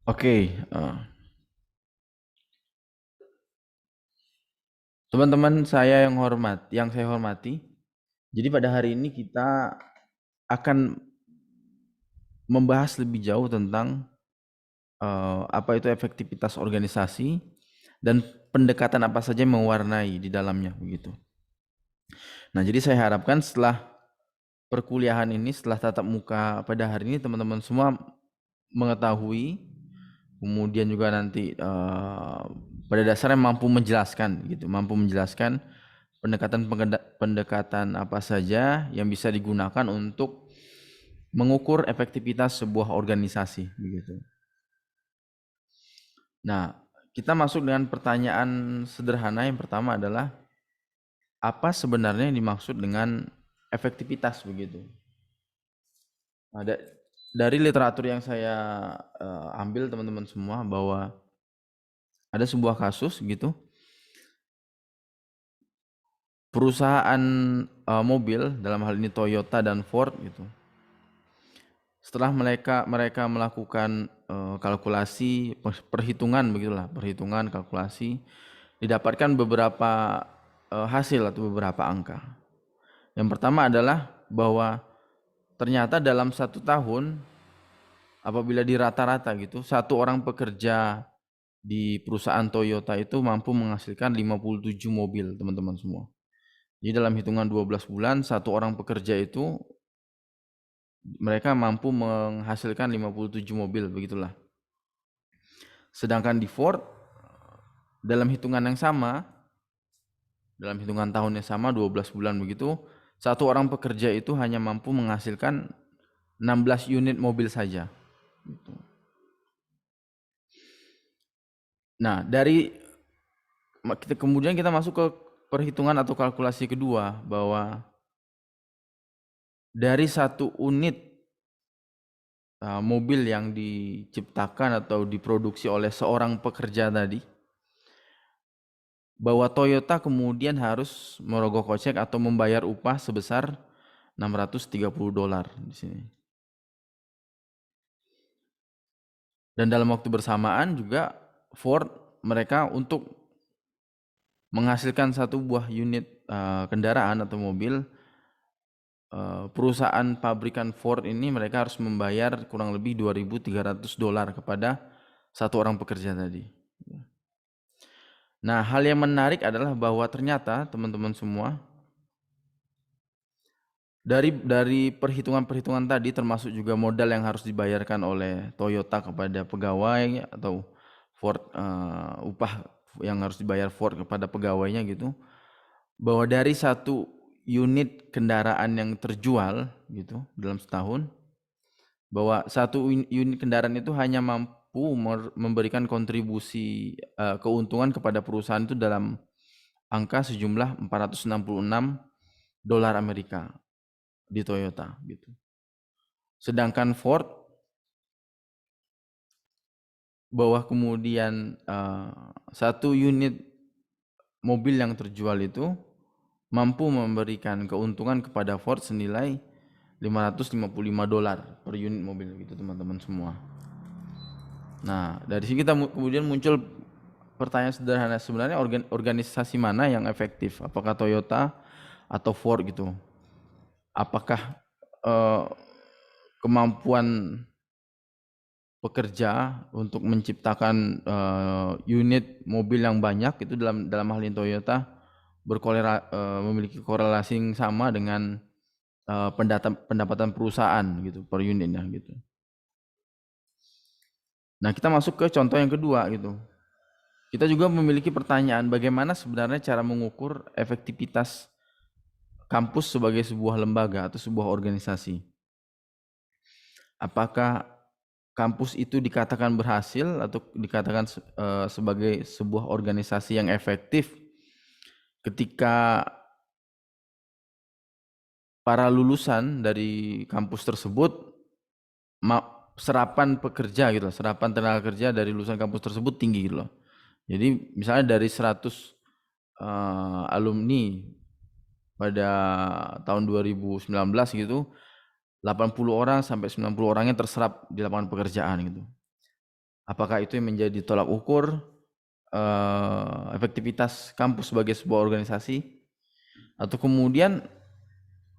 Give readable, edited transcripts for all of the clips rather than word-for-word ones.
Oke, teman-teman yang saya hormati. Jadi pada hari ini kita akan membahas lebih jauh tentang apa itu efektivitas organisasi dan pendekatan apa saja yang mewarnai di dalamnya begitu. Nah, jadi saya harapkan setelah perkuliahan ini, setelah tatap muka pada hari ini teman-teman semua mengetahui, kemudian juga nanti pada dasarnya mampu menjelaskan pendekatan apa saja yang bisa digunakan untuk mengukur efektivitas sebuah organisasi begitu. Nah, kita masuk dengan pertanyaan sederhana. Yang pertama adalah apa sebenarnya yang dimaksud dengan efektivitas begitu. Nah, dari literatur yang saya ambil teman-teman semua, bahwa ada sebuah kasus gitu, perusahaan mobil, dalam hal ini Toyota dan Ford gitu, setelah mereka melakukan kalkulasi, perhitungan kalkulasi, didapatkan beberapa hasil atau beberapa angka. Yang pertama adalah bahwa ternyata dalam 1 tahun, apabila dirata-rata gitu, satu orang pekerja di perusahaan Toyota itu mampu menghasilkan 57 mobil, teman-teman semua. Jadi dalam hitungan 12 bulan, satu orang pekerja itu mereka mampu menghasilkan 57 mobil, begitulah. Sedangkan di Ford, dalam hitungan yang sama, dalam hitungan tahun yang sama, 12 bulan begitu, satu orang pekerja itu hanya mampu menghasilkan 16 unit mobil saja. Nah, kemudian kita masuk ke perhitungan atau kalkulasi kedua, bahwa dari satu unit mobil yang diciptakan atau diproduksi oleh seorang pekerja tadi, bahwa Toyota kemudian harus merogoh kocek atau membayar upah sebesar $630 di sini. Dan dalam waktu bersamaan juga Ford, mereka untuk menghasilkan satu buah unit kendaraan atau mobil, perusahaan pabrikan Ford ini mereka harus membayar kurang lebih $2.300 kepada satu orang pekerja tadi. Nah, hal yang menarik adalah bahwa ternyata teman-teman semua, dari perhitungan-perhitungan tadi, termasuk juga modal yang harus dibayarkan oleh Toyota kepada pegawai, atau Ford, upah yang harus dibayar Ford kepada pegawainya gitu, bahwa dari satu unit kendaraan yang terjual gitu dalam setahun, bahwa satu unit kendaraan itu hanya mampu memberikan kontribusi keuntungan kepada perusahaan itu dalam angka sejumlah $466 Amerika di Toyota gitu. Sedangkan Ford, bahwa kemudian satu unit mobil yang terjual itu mampu memberikan keuntungan kepada Ford senilai $555 per unit mobil gitu, teman-teman semua. Nah, dari sini kita kemudian muncul pertanyaan sederhana, sebenarnya organisasi mana yang efektif? Apakah Toyota atau Ford gitu? Apakah eh, kemampuan pekerja untuk menciptakan unit mobil yang banyak itu dalam hal ini Toyota memiliki korelasi yang sama dengan pendapatan perusahaan gitu per unitnya gitu. Nah, kita masuk ke contoh yang kedua gitu. Kita juga memiliki pertanyaan, bagaimana sebenarnya cara mengukur efektivitas kampus sebagai sebuah lembaga atau sebuah organisasi. Apakah kampus itu dikatakan berhasil atau dikatakan sebagai sebuah organisasi yang efektif ketika para lulusan dari kampus tersebut, serapan pekerja gitu, serapan tenaga kerja dari lulusan kampus tersebut tinggi gitu loh. Jadi misalnya dari 100 alumni pada tahun 2019 gitu, 80 orang sampai 90 orangnya terserap di lapangan pekerjaan gitu. Apakah itu yang menjadi tolak ukur efektivitas kampus sebagai sebuah organisasi, atau kemudian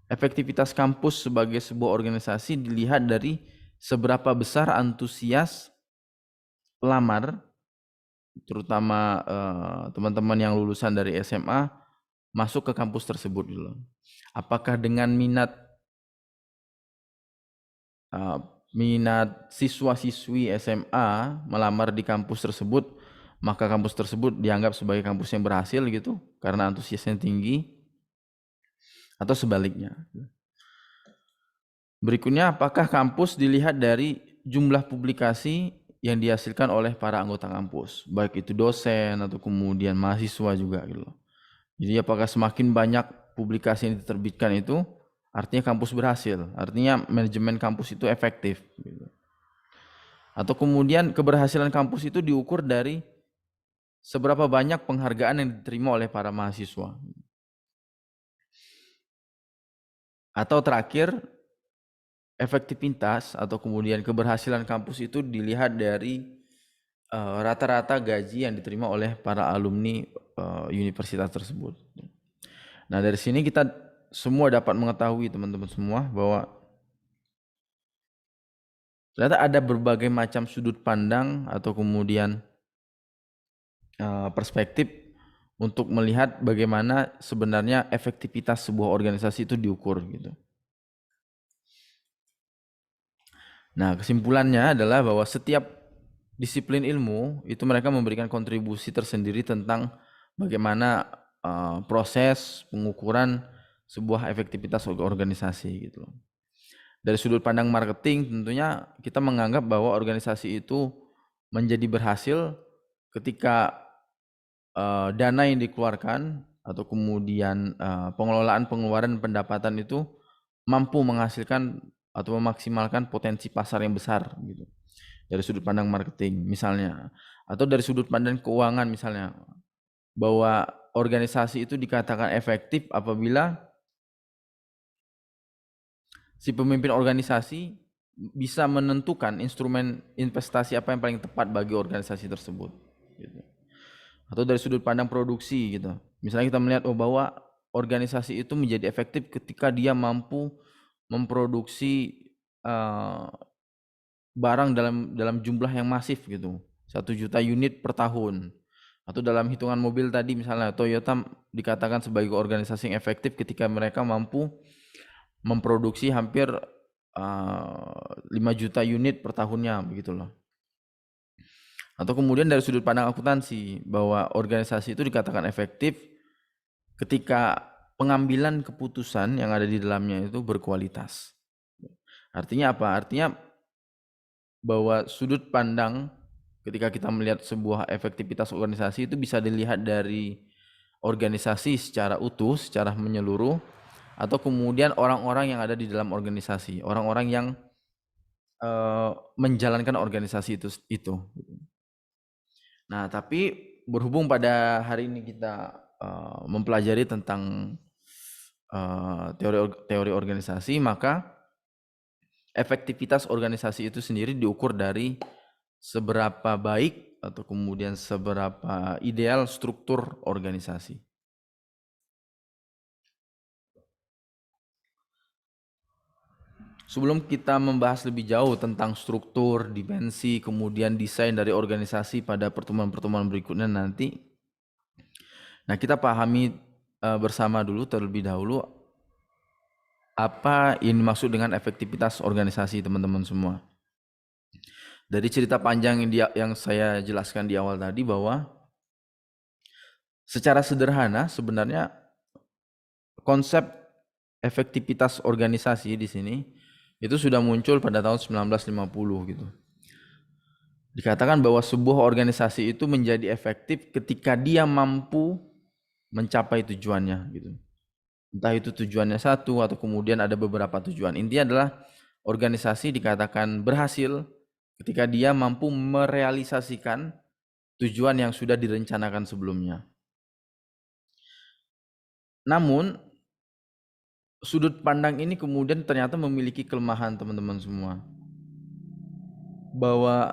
efektivitas kampus sebagai sebuah organisasi dilihat dari seberapa besar antusias pelamar, terutama teman-teman yang lulusan dari SMA masuk ke kampus tersebut dulu. Apakah dengan minat siswa-siswi SMA melamar di kampus tersebut, maka kampus tersebut dianggap sebagai kampus yang berhasil gitu karena antusiasnya tinggi, atau sebaliknya. Berikutnya, apakah kampus dilihat dari jumlah publikasi yang dihasilkan oleh para anggota kampus, baik itu dosen atau kemudian mahasiswa juga gitu loh. Jadi apakah semakin banyak publikasi yang diterbitkan itu artinya kampus berhasil, artinya manajemen kampus itu efektif gitu. Atau kemudian keberhasilan kampus itu diukur dari seberapa banyak penghargaan yang diterima oleh para mahasiswa. Atau terakhir, efektivitas atau kemudian keberhasilan kampus itu dilihat dari rata-rata gaji yang diterima oleh para alumni universitas tersebut. Nah, dari sini kita semua dapat mengetahui, teman-teman semua, bahwa ternyata ada berbagai macam sudut pandang atau kemudian perspektif untuk melihat bagaimana sebenarnya efektivitas sebuah organisasi itu diukur gitu. Nah, kesimpulannya adalah bahwa setiap disiplin ilmu itu mereka memberikan kontribusi tersendiri tentang bagaimana proses pengukuran sebuah efektivitas organisasi gitu. Dari sudut pandang marketing tentunya kita menganggap bahwa organisasi itu menjadi berhasil ketika dana yang dikeluarkan atau kemudian pengelolaan pengeluaran pendapatan itu mampu menghasilkan atau memaksimalkan potensi pasar yang besar gitu. Dari sudut pandang marketing misalnya, atau dari sudut pandang keuangan misalnya, bahwa organisasi itu dikatakan efektif apabila si pemimpin organisasi bisa menentukan instrumen investasi apa yang paling tepat bagi organisasi tersebut gitu. Atau dari sudut pandang produksi gitu, misalnya kita melihat bahwa organisasi itu menjadi efektif ketika dia mampu memproduksi barang dalam jumlah yang masif gitu, 1 juta unit per tahun. Atau dalam hitungan mobil tadi misalnya Toyota dikatakan sebagai organisasi yang efektif ketika mereka mampu memproduksi hampir 5 juta unit per tahunnya begitu loh. Atau kemudian dari sudut pandang akuntansi, bahwa organisasi itu dikatakan efektif ketika pengambilan keputusan yang ada di dalamnya itu berkualitas. Artinya apa? Artinya bahwa sudut pandang ketika kita melihat sebuah efektivitas organisasi itu bisa dilihat dari organisasi secara utuh, secara menyeluruh, atau kemudian orang-orang yang ada di dalam organisasi, orang-orang yang menjalankan organisasi itu. Nah, tapi berhubung pada hari ini kita mempelajari tentang teori organisasi, maka efektivitas organisasi itu sendiri diukur dari seberapa baik atau kemudian seberapa ideal struktur organisasi. Sebelum kita membahas lebih jauh tentang struktur, dimensi, kemudian desain dari organisasi pada pertemuan-pertemuan berikutnya nanti, nah kita pahami bersama dulu terlebih dahulu apa yang dimaksud dengan efektivitas organisasi, teman-teman semua. Dari cerita panjang yang saya jelaskan di awal tadi, bahwa secara sederhana sebenarnya konsep efektivitas organisasi di sini itu sudah muncul pada tahun 1950 gitu. Dikatakan bahwa sebuah organisasi itu menjadi efektif ketika dia mampu mencapai tujuannya gitu. Entah itu tujuannya satu atau kemudian ada beberapa tujuan. Intinya adalah organisasi dikatakan berhasil ketika dia mampu merealisasikan tujuan yang sudah direncanakan sebelumnya. Namun sudut pandang ini kemudian ternyata memiliki kelemahan, teman-teman semua. Bahwa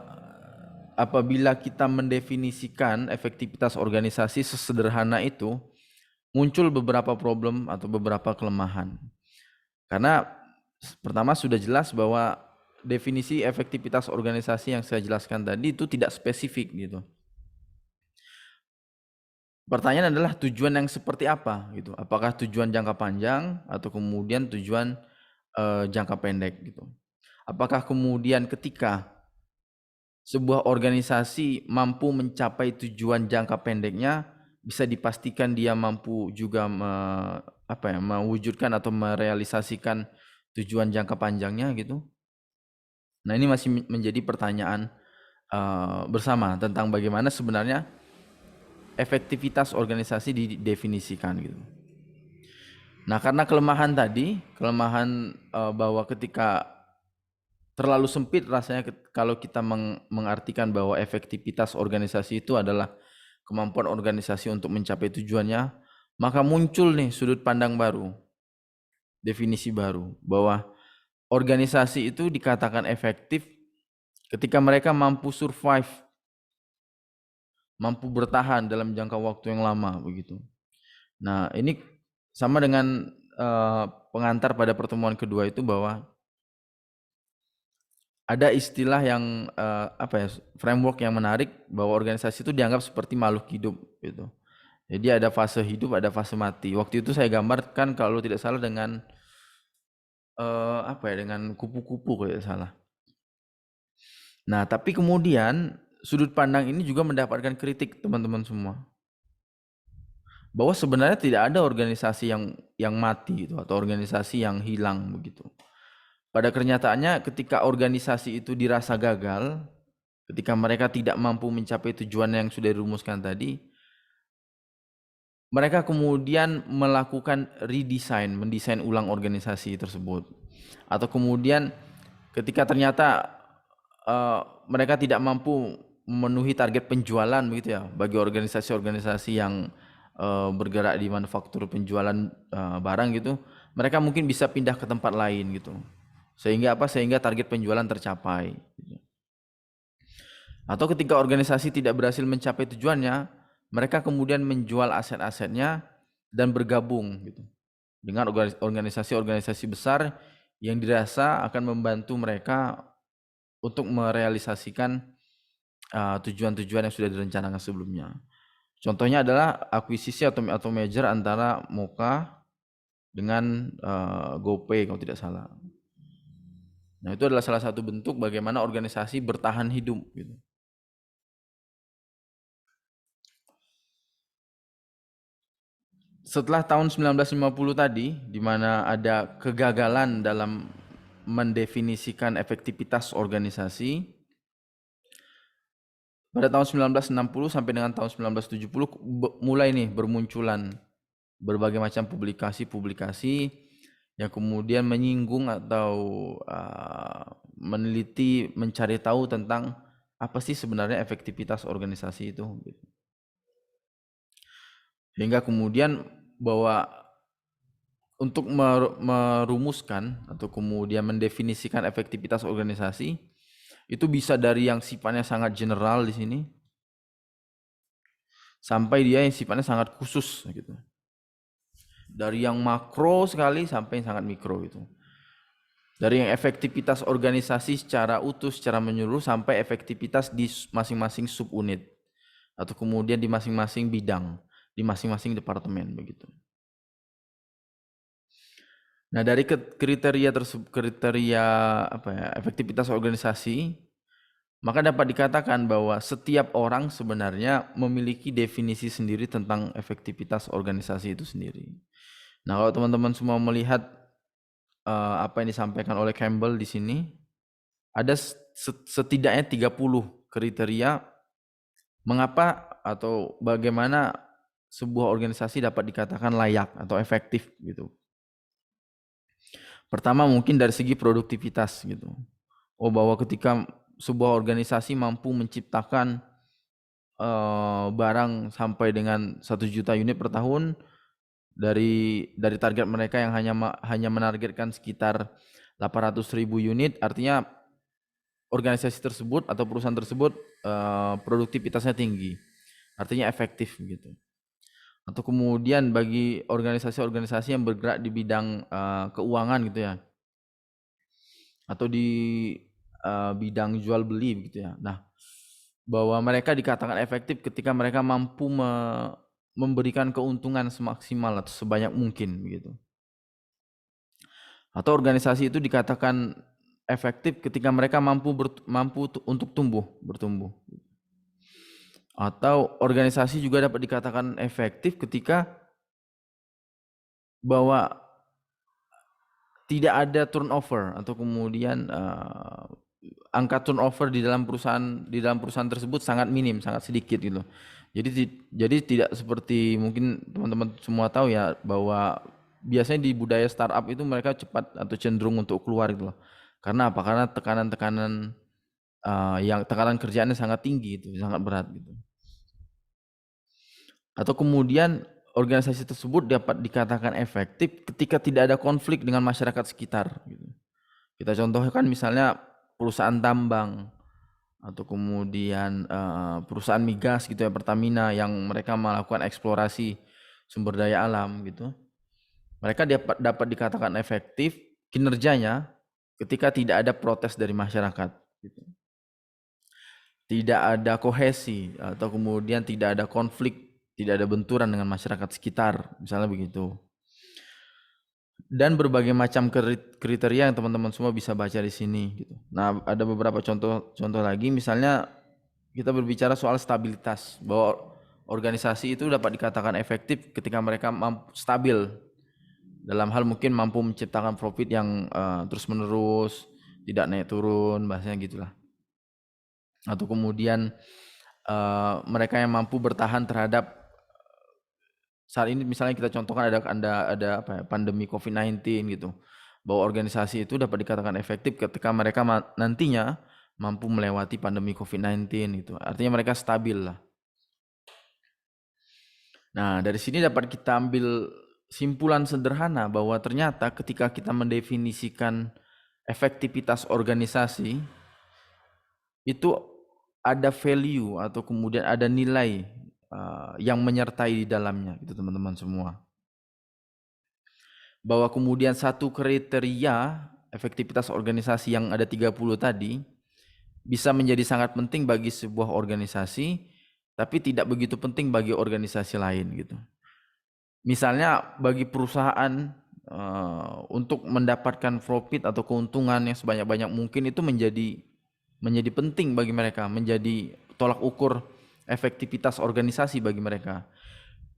apabila kita mendefinisikan efektivitas organisasi sesederhana itu, muncul beberapa problem atau beberapa kelemahan. Karena pertama sudah jelas bahwa definisi efektivitas organisasi yang saya jelaskan tadi itu tidak spesifik gitu. Pertanyaan adalah tujuan yang seperti apa gitu. Apakah tujuan jangka panjang atau kemudian tujuan jangka pendek gitu. Apakah kemudian ketika sebuah organisasi mampu mencapai tujuan jangka pendeknya, bisa dipastikan dia mampu juga mewujudkan atau merealisasikan tujuan jangka panjangnya gitu. Nah, ini masih menjadi pertanyaan bersama tentang bagaimana sebenarnya efektivitas organisasi didefinisikan gitu. Nah, karena kelemahan tadi, bahwa ketika terlalu sempit rasanya kalau kita mengartikan bahwa efektivitas organisasi itu adalah kemampuan organisasi untuk mencapai tujuannya, maka muncul nih sudut pandang baru, definisi baru, bahwa organisasi itu dikatakan efektif ketika mereka mampu survive, mampu bertahan dalam jangka waktu yang lama begitu. Nah, ini sama dengan pengantar pada pertemuan kedua itu, bahwa ada istilah yang framework yang menarik, bahwa organisasi itu dianggap seperti makhluk hidup gitu. Jadi ada fase hidup, ada fase mati. Waktu itu saya gambarkan kalau tidak salah dengan dengan kupu-kupu kalau tidak salah. Nah, tapi kemudian sudut pandang ini juga mendapatkan kritik teman-teman semua, bahwa sebenarnya tidak ada organisasi yang mati gitu, atau organisasi yang hilang begitu. Pada kenyataannya ketika organisasi itu dirasa gagal, ketika mereka tidak mampu mencapai tujuan yang sudah dirumuskan tadi, mereka kemudian melakukan redesign, mendesain ulang organisasi tersebut. Atau kemudian ketika ternyata mereka tidak mampu memenuhi target penjualan begitu ya, bagi organisasi-organisasi yang bergerak di manufaktur penjualan barang gitu, mereka mungkin bisa pindah ke tempat lain gitu. Sehingga target penjualan tercapai. Atau ketika organisasi tidak berhasil mencapai tujuannya, mereka kemudian menjual aset-asetnya dan bergabung gitu dengan organisasi-organisasi besar yang dirasa akan membantu mereka untuk merealisasikan tujuan-tujuan yang sudah direncanakan sebelumnya. Contohnya adalah akuisisi atau merger antara Moka dengan GoPay kalau tidak salah. Nah, itu adalah salah satu bentuk bagaimana organisasi bertahan hidup gitu. Setelah tahun 1950 tadi, di mana ada kegagalan dalam mendefinisikan efektivitas organisasi, pada tahun 1960 sampai dengan tahun 1970 mulai nih bermunculan berbagai macam publikasi-publikasi yang kemudian menyinggung atau meneliti, mencari tahu tentang apa sih sebenarnya efektivitas organisasi itu. Hingga kemudian bahwa untuk merumuskan atau kemudian mendefinisikan efektivitas organisasi itu bisa dari yang sifatnya sangat general di sini sampai dia yang sifatnya sangat khusus gitu. Dari yang makro sekali sampai yang sangat mikro gitu. Dari yang efektivitas organisasi secara utuh, secara menyeluruh, sampai efektivitas di masing-masing subunit atau kemudian di masing-masing bidang, di masing-masing departemen begitu. Nah, dari kriteria efektivitas organisasi, maka dapat dikatakan bahwa setiap orang sebenarnya memiliki definisi sendiri tentang efektivitas organisasi itu sendiri. Nah, kalau teman-teman semua melihat apa yang disampaikan oleh Campbell di sini, ada setidaknya 30 kriteria mengapa atau bagaimana sebuah organisasi dapat dikatakan layak atau efektif gitu. Pertama mungkin dari segi produktivitas gitu. Bahwa ketika sebuah organisasi mampu menciptakan barang sampai dengan 1 juta unit per tahun dari target mereka yang hanya menargetkan sekitar 800.000 unit, artinya organisasi tersebut atau perusahaan tersebut produktivitasnya tinggi, artinya efektif gitu. Atau kemudian bagi organisasi-organisasi yang bergerak di bidang keuangan gitu ya, atau di bidang jual beli gitu ya. Nah, bahwa mereka dikatakan efektif ketika mereka mampu memberikan keuntungan semaksimal atau sebanyak mungkin begitu. Atau organisasi itu dikatakan efektif ketika mereka mampu untuk bertumbuh. Atau organisasi juga dapat dikatakan efektif ketika bahwa tidak ada turnover atau kemudian angka turnover di dalam perusahaan tersebut sangat minim, sangat sedikit gitu. Jadi tidak seperti mungkin teman-teman semua tahu ya, bahwa biasanya di budaya startup itu mereka cepat atau cenderung untuk keluar gitu loh. Karena apa? Karena tekanan-tekanan yang tekanan kerjaannya sangat tinggi itu, sangat berat gitu. Atau kemudian organisasi tersebut dapat dikatakan efektif ketika tidak ada konflik dengan masyarakat sekitar gitu. Kita contohkan misalnya perusahaan tambang atau kemudian perusahaan migas gitu ya, Pertamina, yang mereka melakukan eksplorasi sumber daya alam gitu. Mereka dapat dikatakan efektif kinerjanya ketika tidak ada protes dari masyarakat gitu. Tidak ada kohesi atau kemudian tidak ada konflik, tidak ada benturan dengan masyarakat sekitar, misalnya begitu. Dan berbagai macam kriteria yang teman-teman semua bisa baca di sini gitu. Nah, ada beberapa contoh lagi, misalnya kita berbicara soal stabilitas, bahwa organisasi itu dapat dikatakan efektif ketika mereka stabil dalam hal mungkin mampu menciptakan profit yang terus-menerus, tidak naik turun, bahasanya gitulah. Atau kemudian mereka yang mampu bertahan terhadap saat ini, misalnya kita contohkan ada apa ya, pandemi COVID-19 gitu, bahwa organisasi itu dapat dikatakan efektif ketika mereka nantinya mampu melewati pandemi COVID-19 itu, artinya mereka stabil lah. Nah, dari sini dapat kita ambil simpulan sederhana bahwa ternyata ketika kita mendefinisikan efektivitas organisasi, itu ada value atau kemudian ada nilai yang menyertai di dalamnya gitu teman-teman semua. Bahwa kemudian satu kriteria efektivitas organisasi yang ada 30 tadi bisa menjadi sangat penting bagi sebuah organisasi, tapi tidak begitu penting bagi organisasi lain gitu. Misalnya bagi perusahaan untuk mendapatkan profit atau keuntungan yang sebanyak-banyak mungkin itu menjadi penting bagi mereka, menjadi tolak ukur efektivitas organisasi bagi mereka.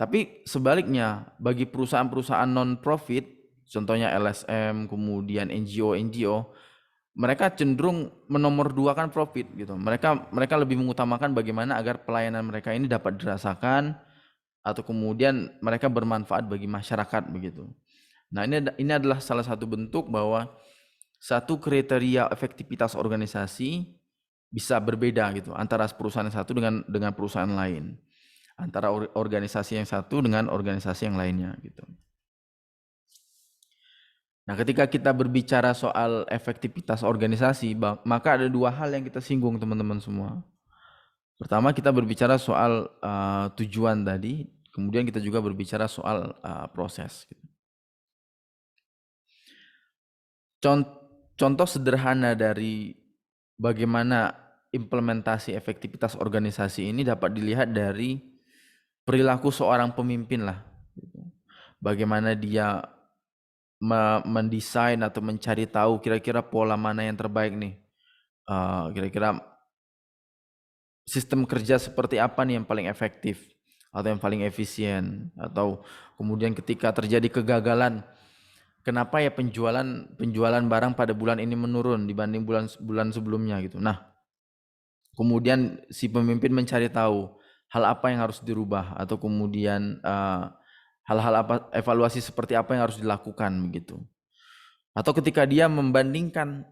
Tapi sebaliknya bagi perusahaan-perusahaan non-profit, contohnya LSM, kemudian NGO, mereka cenderung menomorduakan profit gitu. Mereka lebih mengutamakan bagaimana agar pelayanan mereka ini dapat dirasakan atau kemudian mereka bermanfaat bagi masyarakat begitu. Nah, ini adalah salah satu bentuk bahwa satu kriteria efektivitas organisasi bisa berbeda gitu antara perusahaan yang satu dengan perusahaan lain, antara organisasi yang satu dengan organisasi yang lainnya gitu. Nah, ketika kita berbicara soal efektivitas organisasi, maka ada dua hal yang kita singgung teman-teman semua. Pertama, kita berbicara soal tujuan tadi, kemudian kita juga berbicara soal proses. Contoh sederhana dari bagaimana implementasi efektivitas organisasi ini dapat dilihat dari perilaku seorang pemimpin lah. Bagaimana dia mendesain atau mencari tahu kira-kira pola mana yang terbaik nih. Kira-kira sistem kerja seperti apa nih yang paling efektif atau yang paling efisien, atau kemudian ketika terjadi kegagalan, kenapa ya penjualan barang pada bulan ini menurun dibanding bulan sebelumnya gitu. Nah, kemudian si pemimpin mencari tahu hal apa yang harus dirubah atau kemudian hal-hal apa, evaluasi seperti apa yang harus dilakukan begitu. Atau ketika dia membandingkan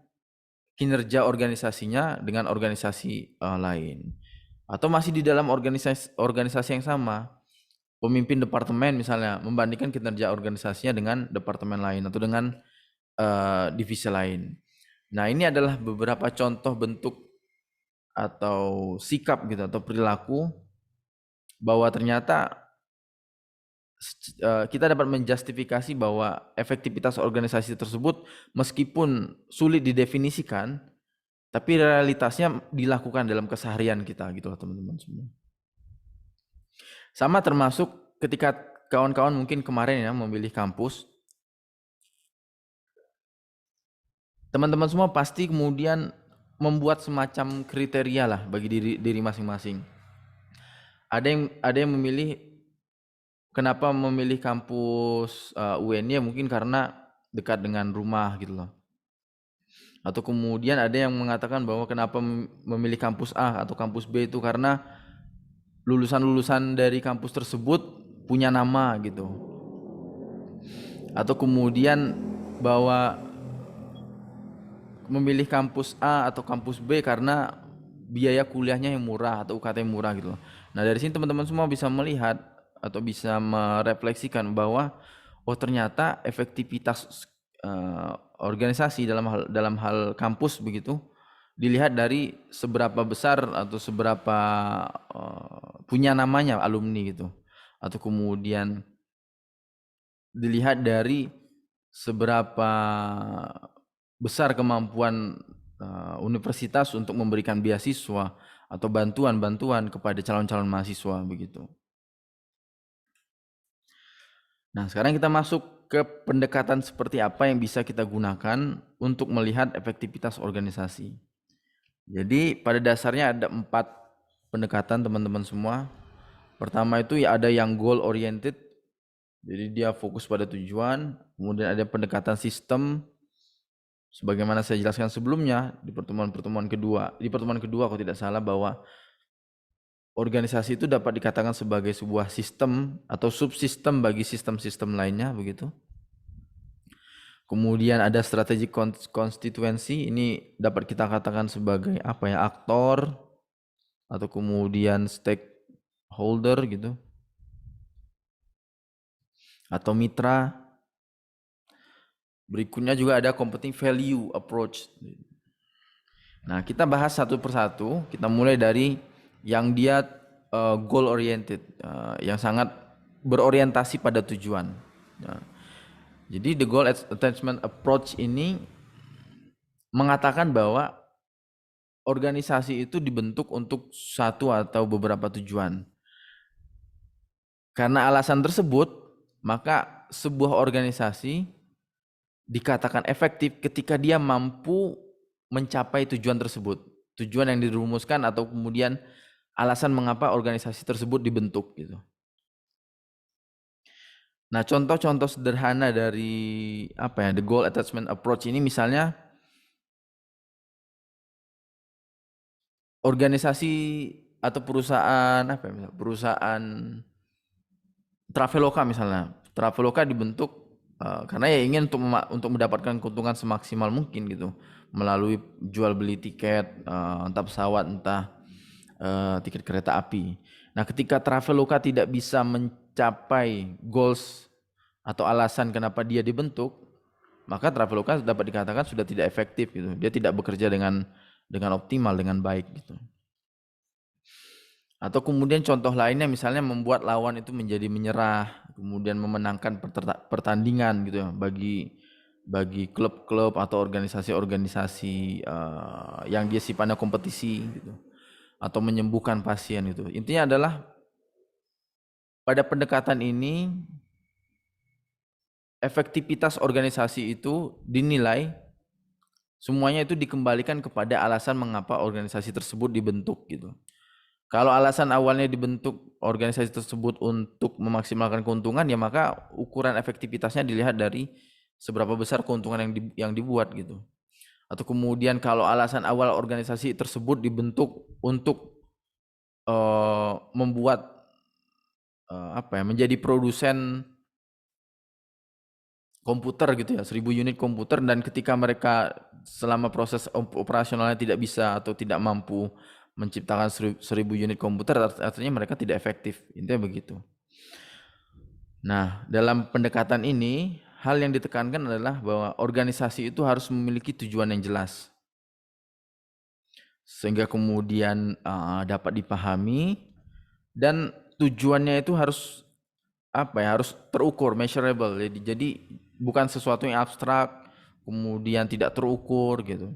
kinerja organisasinya dengan organisasi lain, atau masih di dalam organisasi yang sama, pemimpin departemen misalnya membandingkan kinerja organisasinya dengan departemen lain atau dengan divisi lain. Nah, ini adalah beberapa contoh bentuk atau sikap gitu atau perilaku bahwa ternyata kita dapat menjustifikasi bahwa efektivitas organisasi tersebut meskipun sulit didefinisikan, tapi realitasnya dilakukan dalam keseharian kita gitu loh teman-teman semua. Sama termasuk ketika kawan-kawan mungkin kemarin ya memilih kampus, teman-teman semua pasti kemudian membuat semacam kriteria lah bagi diri masing-masing. Ada yang memilih, kenapa memilih kampus UN ya mungkin karena dekat dengan rumah gitu loh. Atau kemudian ada yang mengatakan bahwa kenapa memilih kampus A atau kampus B itu karena lulusan-lulusan dari kampus tersebut punya nama gitu. Atau kemudian bahwa memilih kampus A atau kampus B karena biaya kuliahnya yang murah atau UKT yang murah gitu loh. Nah, dari sini teman-teman semua bisa melihat atau bisa merefleksikan bahwa oh ternyata efektivitas organisasi dalam hal kampus begitu dilihat dari seberapa besar atau seberapa punya namanya alumni gitu, atau kemudian dilihat dari seberapa besar kemampuan universitas untuk memberikan beasiswa atau bantuan-bantuan kepada calon-calon mahasiswa begitu. Nah, sekarang kita masuk ke pendekatan seperti apa yang bisa kita gunakan untuk melihat efektivitas organisasi. Jadi pada dasarnya ada 4 pendekatan teman-teman semua. Pertama itu ya ada yang goal oriented, jadi dia fokus pada tujuan. Kemudian ada pendekatan sistem, sebagaimana saya jelaskan sebelumnya di pertemuan kedua kalau tidak salah, bahwa organisasi itu dapat dikatakan sebagai sebuah sistem atau subsistem bagi sistem-sistem lainnya begitu. Kemudian ada strategic constituency, ini dapat kita katakan sebagai apa ya, aktor atau kemudian stakeholder gitu, atau mitra. Berikutnya juga ada competing value approach. Nah, kita bahas satu persatu. Kita mulai dari yang dia goal oriented, yang sangat berorientasi pada tujuan. Nah, jadi the goal attachment approach ini mengatakan bahwa organisasi itu dibentuk untuk satu atau beberapa tujuan. Karena alasan tersebut, maka sebuah organisasi dikatakan efektif ketika dia mampu mencapai tujuan tersebut, tujuan yang dirumuskan atau kemudian alasan mengapa organisasi tersebut dibentuk gitu. Nah, contoh-contoh sederhana dari apa ya, the goal attachment approach ini misalnya organisasi atau perusahaan apa ya, perusahaan Traveloka misalnya. Traveloka dibentuk karena ya ingin untuk mendapatkan keuntungan semaksimal mungkin gitu melalui jual beli tiket, entah pesawat, entah tiket kereta api. Nah, ketika Traveloka tidak bisa mencapai goals atau alasan kenapa dia dibentuk, maka Traveloka dapat dikatakan sudah tidak efektif gitu. Dia tidak bekerja dengan optimal, dengan baik gitu. Atau kemudian contoh lainnya misalnya membuat lawan itu menjadi menyerah, kemudian memenangkan pertandingan gitu ya bagi klub-klub atau organisasi-organisasi yang dia sifatnya kompetisi gitu, atau menyembuhkan pasien gitu. Intinya adalah pada pendekatan ini efektivitas organisasi itu dinilai semuanya itu dikembalikan kepada alasan mengapa organisasi tersebut dibentuk gitu. Kalau alasan awalnya dibentuk organisasi tersebut untuk memaksimalkan keuntungan, ya maka ukuran efektivitasnya dilihat dari seberapa besar keuntungan yang dibuat gitu. Atau kemudian kalau alasan awal organisasi tersebut dibentuk untuk membuat apa ya, menjadi produsen komputer gitu ya, 1000 unit komputer, dan ketika mereka selama proses operasionalnya tidak bisa atau tidak mampu menciptakan 1000 unit komputer, artinya mereka tidak efektif. Intinya begitu. Nah, dalam pendekatan ini hal yang ditekankan adalah bahwa organisasi itu harus memiliki tujuan yang jelas, sehingga kemudian dapat dipahami, dan tujuannya itu harus harus terukur, measurable. Jadi bukan sesuatu yang abstrak kemudian tidak terukur gitu.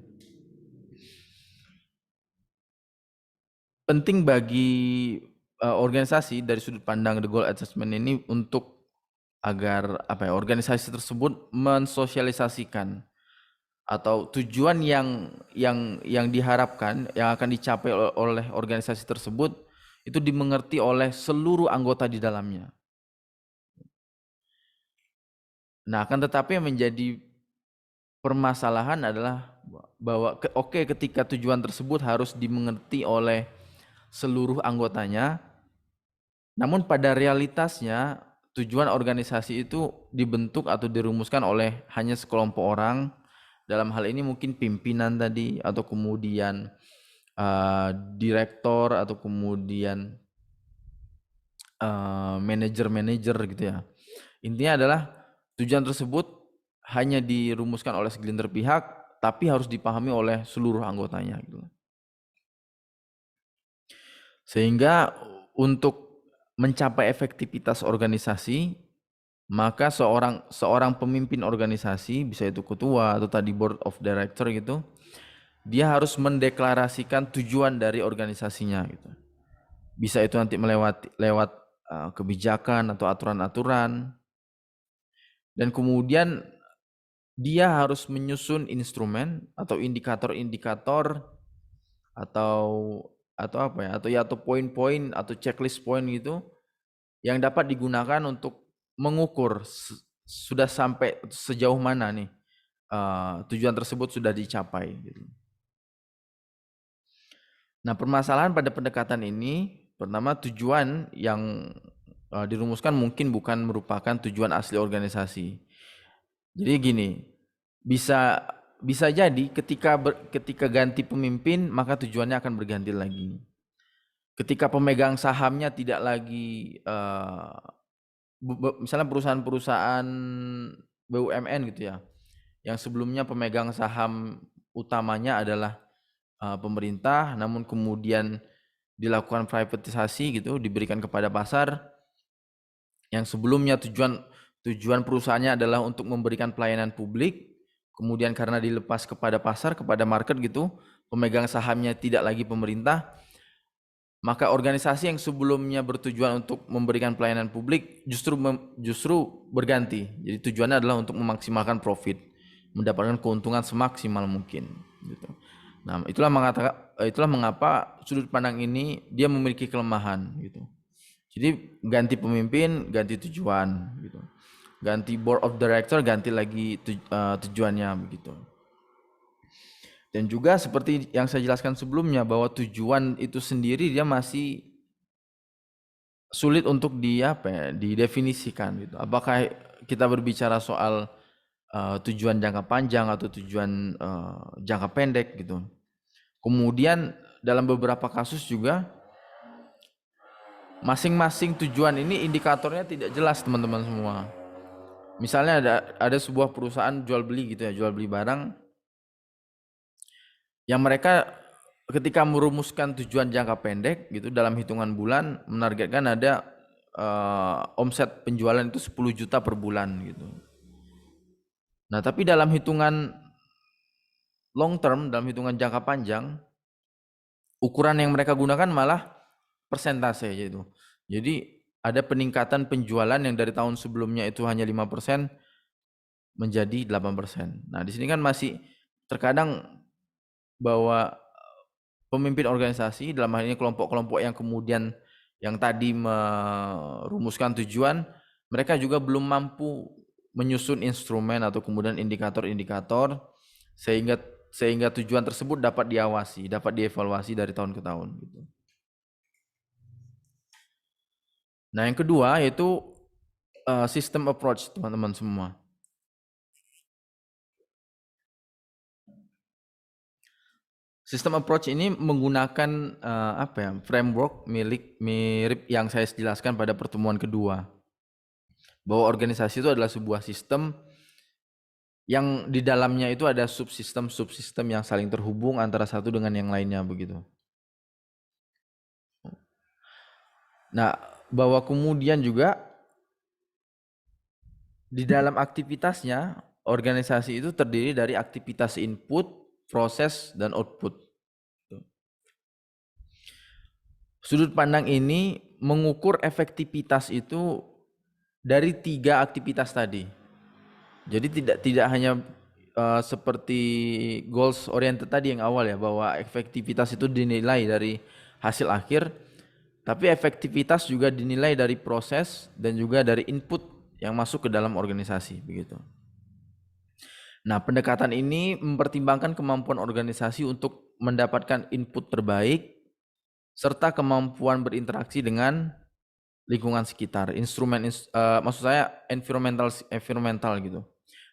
Penting bagi organisasi dari sudut pandang the goal assessment ini untuk agar organisasi tersebut mensosialisasikan atau tujuan yang diharapkan yang akan dicapai oleh organisasi tersebut itu dimengerti oleh seluruh anggota di dalamnya. Nah, akan tetapi yang menjadi permasalahan adalah bahwa ketika tujuan tersebut harus dimengerti oleh seluruh anggotanya, namun pada realitasnya tujuan organisasi itu dibentuk atau dirumuskan oleh hanya sekelompok orang. Dalam hal ini mungkin pimpinan tadi, atau kemudian direktor, atau kemudian manajer-manajer gitu ya. Intinya adalah tujuan tersebut hanya dirumuskan oleh segelintir pihak, tapi harus dipahami oleh seluruh anggotanya gitu. Sehingga untuk mencapai efektivitas organisasi, maka seorang pemimpin organisasi, bisa itu ketua atau tadi board of director gitu, dia harus mendeklarasikan tujuan dari organisasinya gitu. Bisa itu nanti lewat kebijakan atau aturan-aturan, dan kemudian dia harus menyusun instrumen atau indikator-indikator atau poin-poin atau checklist poin gitu yang dapat digunakan untuk mengukur sudah sampai sejauh mana nih tujuan tersebut sudah dicapai gitu. Nah, permasalahan pada pendekatan ini, pertama, tujuan yang dirumuskan mungkin bukan merupakan tujuan asli organisasi. Jadi gini, bisa jadi ketika ganti pemimpin maka tujuannya akan berganti lagi. Ketika pemegang sahamnya tidak lagi misalnya perusahaan-perusahaan BUMN gitu ya, yang sebelumnya pemegang saham utamanya adalah pemerintah, namun kemudian dilakukan privatisasi gitu, diberikan kepada pasar, yang sebelumnya tujuan perusahaannya adalah untuk memberikan pelayanan publik, kemudian karena dilepas kepada pasar, kepada market gitu, pemegang sahamnya tidak lagi pemerintah, maka organisasi yang sebelumnya bertujuan untuk memberikan pelayanan publik justru berganti. Jadi tujuannya adalah untuk memaksimalkan profit, mendapatkan keuntungan semaksimal mungkin gitu. Nah, itulah mengapa sudut pandang ini dia memiliki kelemahan gitu. Jadi ganti pemimpin, ganti tujuan gitu. Ganti board of director, ganti lagi tujuannya begitu. Dan juga seperti yang saya jelaskan sebelumnya, bahwa tujuan itu sendiri dia masih sulit untuk didefinisikan gitu. Apakah kita berbicara soal tujuan jangka panjang atau tujuan jangka pendek gitu. Kemudian dalam beberapa kasus juga masing-masing tujuan ini indikatornya tidak jelas, teman-teman semua. Misalnya ada sebuah perusahaan jual beli gitu ya, jual beli barang, yang mereka ketika merumuskan tujuan jangka pendek gitu dalam hitungan bulan menargetkan ada omset penjualan itu 10 juta per bulan gitu. Nah, tapi dalam hitungan long term, dalam hitungan jangka panjang, ukuran yang mereka gunakan malah persentase gitu. Jadi ada peningkatan penjualan yang dari tahun sebelumnya itu hanya 5% menjadi 8%. Nah, di sini kan masih terkadang bahwa pemimpin organisasi, dalam hal ini kelompok-kelompok yang kemudian yang tadi merumuskan tujuan, mereka juga belum mampu menyusun instrumen atau kemudian indikator-indikator sehingga tujuan tersebut dapat diawasi, dapat dievaluasi dari tahun ke tahun gitu. Nah, yang kedua yaitu system approach, teman-teman semua. System approach ini menggunakan framework mirip yang saya jelaskan pada pertemuan kedua, bahwa organisasi itu adalah sebuah sistem yang di dalamnya itu ada subsistem yang saling terhubung antara satu dengan yang lainnya begitu. Nah, bahwa kemudian juga di dalam aktivitasnya organisasi itu terdiri dari aktivitas input, proses, dan output. Sudut pandang ini mengukur efektivitas itu dari 3 aktivitas tadi. Jadi tidak hanya seperti goals oriented tadi yang awal ya, bahwa efektivitas itu dinilai dari hasil akhir, tapi efektivitas juga dinilai dari proses dan juga dari input yang masuk ke dalam organisasi begitu. Nah, pendekatan ini mempertimbangkan kemampuan organisasi untuk mendapatkan input terbaik serta kemampuan berinteraksi dengan lingkungan sekitar. Maksud saya environmental gitu,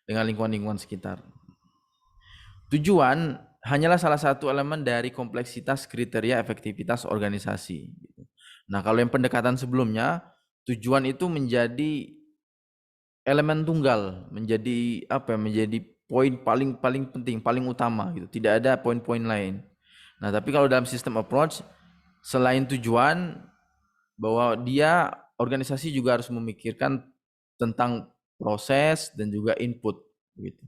dengan lingkungan sekitar. Tujuan hanyalah salah satu elemen dari kompleksitas kriteria efektivitas organisasi. Nah, kalau yang pendekatan sebelumnya, tujuan itu menjadi elemen tunggal, menjadi menjadi poin paling penting, paling utama gitu. Tidak ada poin-poin lain. Nah, tapi kalau dalam sistem approach, selain tujuan, bahwa dia organisasi juga harus memikirkan tentang proses dan juga input gitu.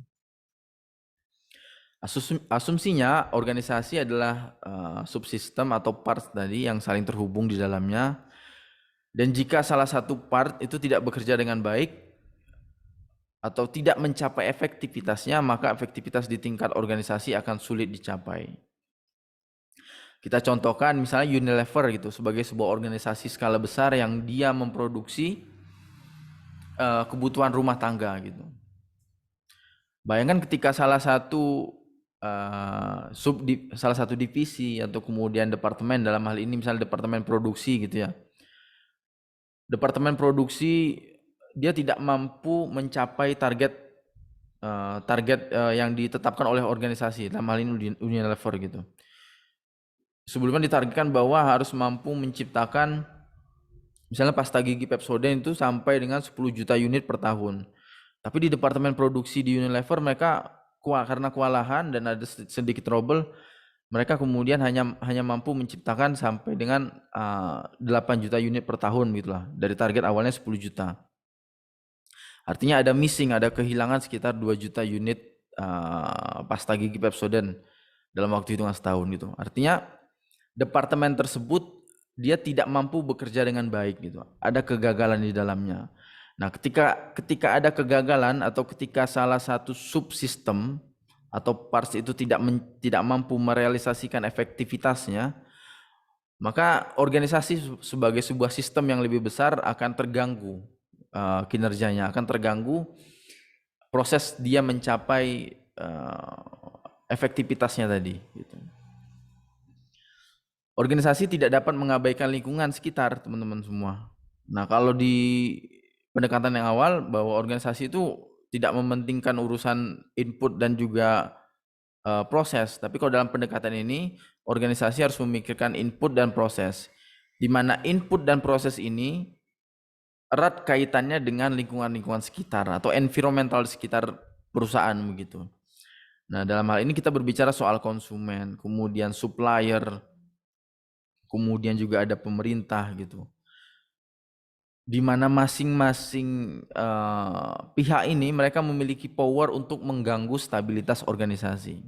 Asumsinya organisasi adalah subsistem atau parts tadi yang saling terhubung di dalamnya, dan jika salah satu part itu tidak bekerja dengan baik atau tidak mencapai efektivitasnya, maka efektivitas di tingkat organisasi akan sulit dicapai. Kita contohkan misalnya Unilever gitu, sebagai sebuah organisasi skala besar yang dia memproduksi kebutuhan rumah tangga gitu. Bayangkan ketika salah satu salah satu divisi atau kemudian departemen, dalam hal ini misalnya departemen produksi gitu ya. Departemen produksi dia tidak mampu mencapai target yang ditetapkan oleh organisasi, dalam hal ini Unilever gitu. Sebelumnya ditargetkan bahwa harus mampu menciptakan misalnya pasta gigi Pepsodent itu sampai dengan 10 juta unit per tahun. Tapi di departemen produksi di Unilever mereka karena kewalahan dan ada sedikit trouble, mereka kemudian hanya mampu menciptakan sampai dengan 8 juta unit per tahun gitulah, dari target awalnya 10 juta. Artinya ada kehilangan sekitar 2 juta unit pasta gigi Pepsodent dalam waktu hitungan setahun gitu. Artinya departemen tersebut dia tidak mampu bekerja dengan baik gitu. Ada kegagalan di dalamnya. Nah, ketika ada kegagalan atau ketika salah satu subsistem atau parts itu tidak mampu merealisasikan efektivitasnya, maka organisasi sebagai sebuah sistem yang lebih besar akan terganggu kinerjanya, akan terganggu proses dia mencapai efektivitasnya tadi gitu. Organisasi tidak dapat mengabaikan lingkungan sekitar, teman-teman semua. Nah, kalau di pendekatan yang awal bahwa organisasi itu tidak mementingkan urusan input dan juga proses, tapi kalau dalam pendekatan ini organisasi harus memikirkan input dan proses, di mana input dan proses ini erat kaitannya dengan lingkungan sekitar atau environmental di sekitar perusahaan begitu. Nah, dalam hal ini kita berbicara soal konsumen, kemudian supplier, kemudian juga ada pemerintah gitu, di mana masing-masing pihak ini mereka memiliki power untuk mengganggu stabilitas organisasi.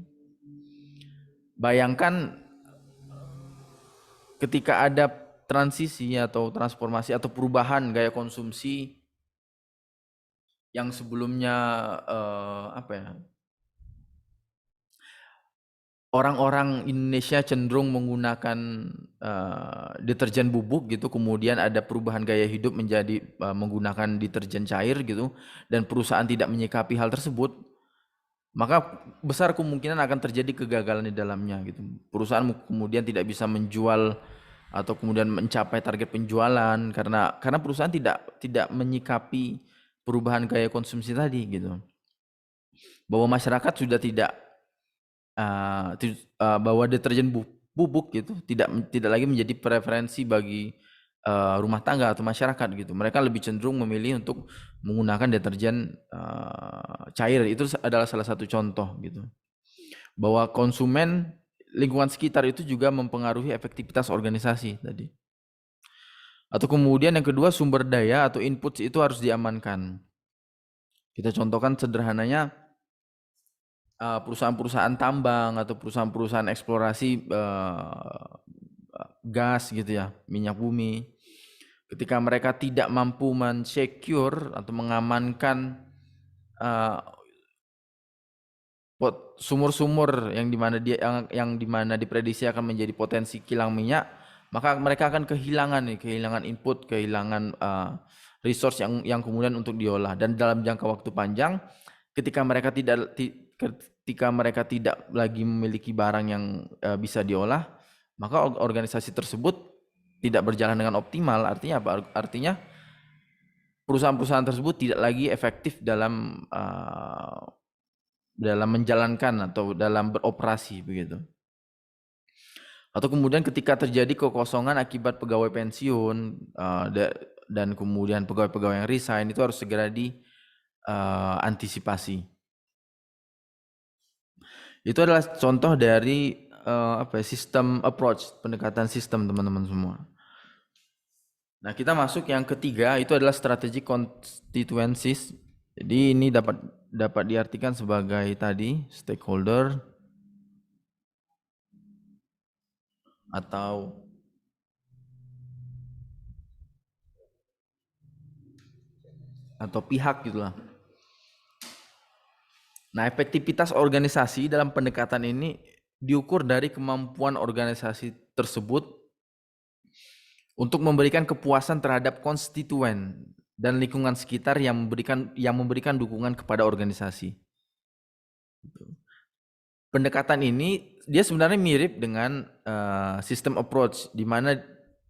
Bayangkan ketika ada transisi atau transformasi atau perubahan gaya konsumsi yang sebelumnya orang-orang Indonesia cenderung menggunakan deterjen bubuk gitu, kemudian ada perubahan gaya hidup menjadi menggunakan deterjen cair gitu, dan perusahaan tidak menyikapi hal tersebut, maka besar kemungkinan akan terjadi kegagalan di dalamnya gitu. Perusahaan kemudian tidak bisa menjual atau kemudian mencapai target penjualan karena perusahaan tidak menyikapi perubahan gaya konsumsi tadi gitu. Bahwa masyarakat sudah tidak bahwa deterjen bubuk gitu tidak lagi menjadi preferensi bagi rumah tangga atau masyarakat gitu. Mereka lebih cenderung memilih untuk menggunakan deterjen cair. Itu adalah salah satu contoh gitu. Bahwa konsumen lingkungan sekitar itu juga mempengaruhi efektivitas organisasi tadi. Atau kemudian yang kedua, sumber daya atau input itu harus diamankan. Kita contohkan sederhananya perusahaan-perusahaan tambang atau perusahaan-perusahaan eksplorasi gas gitu ya, minyak bumi. Ketika mereka tidak mampu men-secure atau mengamankan sumur-sumur yang dimana diprediksi akan menjadi potensi kilang minyak, maka mereka akan kehilangan input, kehilangan resource yang kemudian untuk diolah. Dan dalam jangka waktu panjang, ketika mereka tidak lagi memiliki barang yang bisa diolah, maka organisasi tersebut tidak berjalan dengan optimal. Artinya apa? Artinya perusahaan-perusahaan tersebut tidak lagi efektif dalam menjalankan atau dalam beroperasi begitu. Atau kemudian ketika terjadi kekosongan akibat pegawai pensiun dan kemudian pegawai-pegawai yang resign, itu harus segera diantisipasi. Itu adalah contoh dari sistem approach, pendekatan sistem teman-teman semua. Nah, kita masuk yang ketiga, itu adalah strategic constituencies. Jadi ini dapat diartikan sebagai tadi stakeholder atau pihak gitulah. Nah, efektivitas organisasi dalam pendekatan ini diukur dari kemampuan organisasi tersebut untuk memberikan kepuasan terhadap konstituen dan lingkungan sekitar yang memberikan dukungan kepada organisasi. Pendekatan ini dia sebenarnya mirip dengan sistem approach, di mana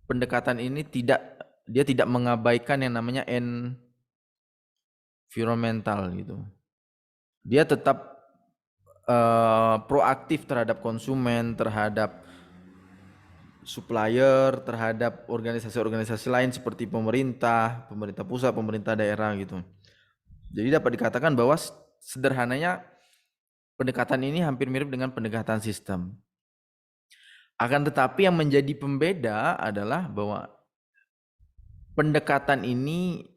pendekatan ini tidak mengabaikan yang namanya environmental gitu. Dia tetap proaktif terhadap konsumen, terhadap supplier, terhadap organisasi-organisasi lain seperti pemerintah pusat, pemerintah daerah gitu. Jadi dapat dikatakan bahwa sederhananya pendekatan ini hampir mirip dengan pendekatan sistem. Akan tetapi yang menjadi pembeda adalah bahwa pendekatan ini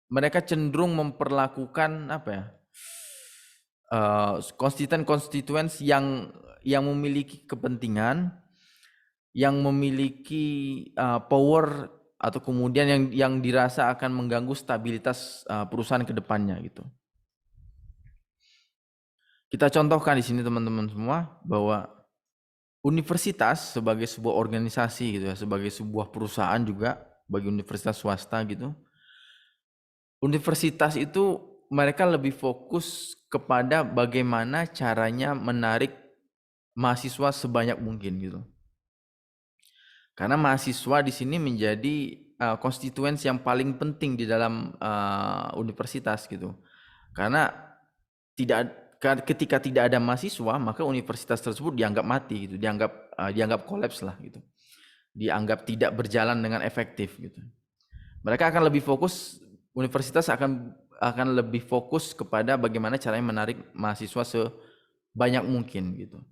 mereka cenderung memperlakukan konstituen yang memiliki kepentingan, yang memiliki power atau kemudian yang dirasa akan mengganggu stabilitas perusahaan ke depannya gitu. Kita contohkan di sini teman-teman semua bahwa universitas sebagai sebuah organisasi gitu ya, sebagai sebuah perusahaan juga bagi universitas swasta gitu. Universitas itu mereka lebih fokus kepada bagaimana caranya menarik mahasiswa sebanyak mungkin gitu. Karena mahasiswa di sini menjadi konstituen yang paling penting di dalam universitas gitu. Karena ketika tidak ada mahasiswa, maka universitas tersebut dianggap mati gitu, dianggap kolaps lah gitu. Dianggap tidak berjalan dengan efektif gitu. Mereka akan lebih fokus, universitas akan lebih fokus kepada bagaimana caranya menarik mahasiswa sebanyak mungkin gitu.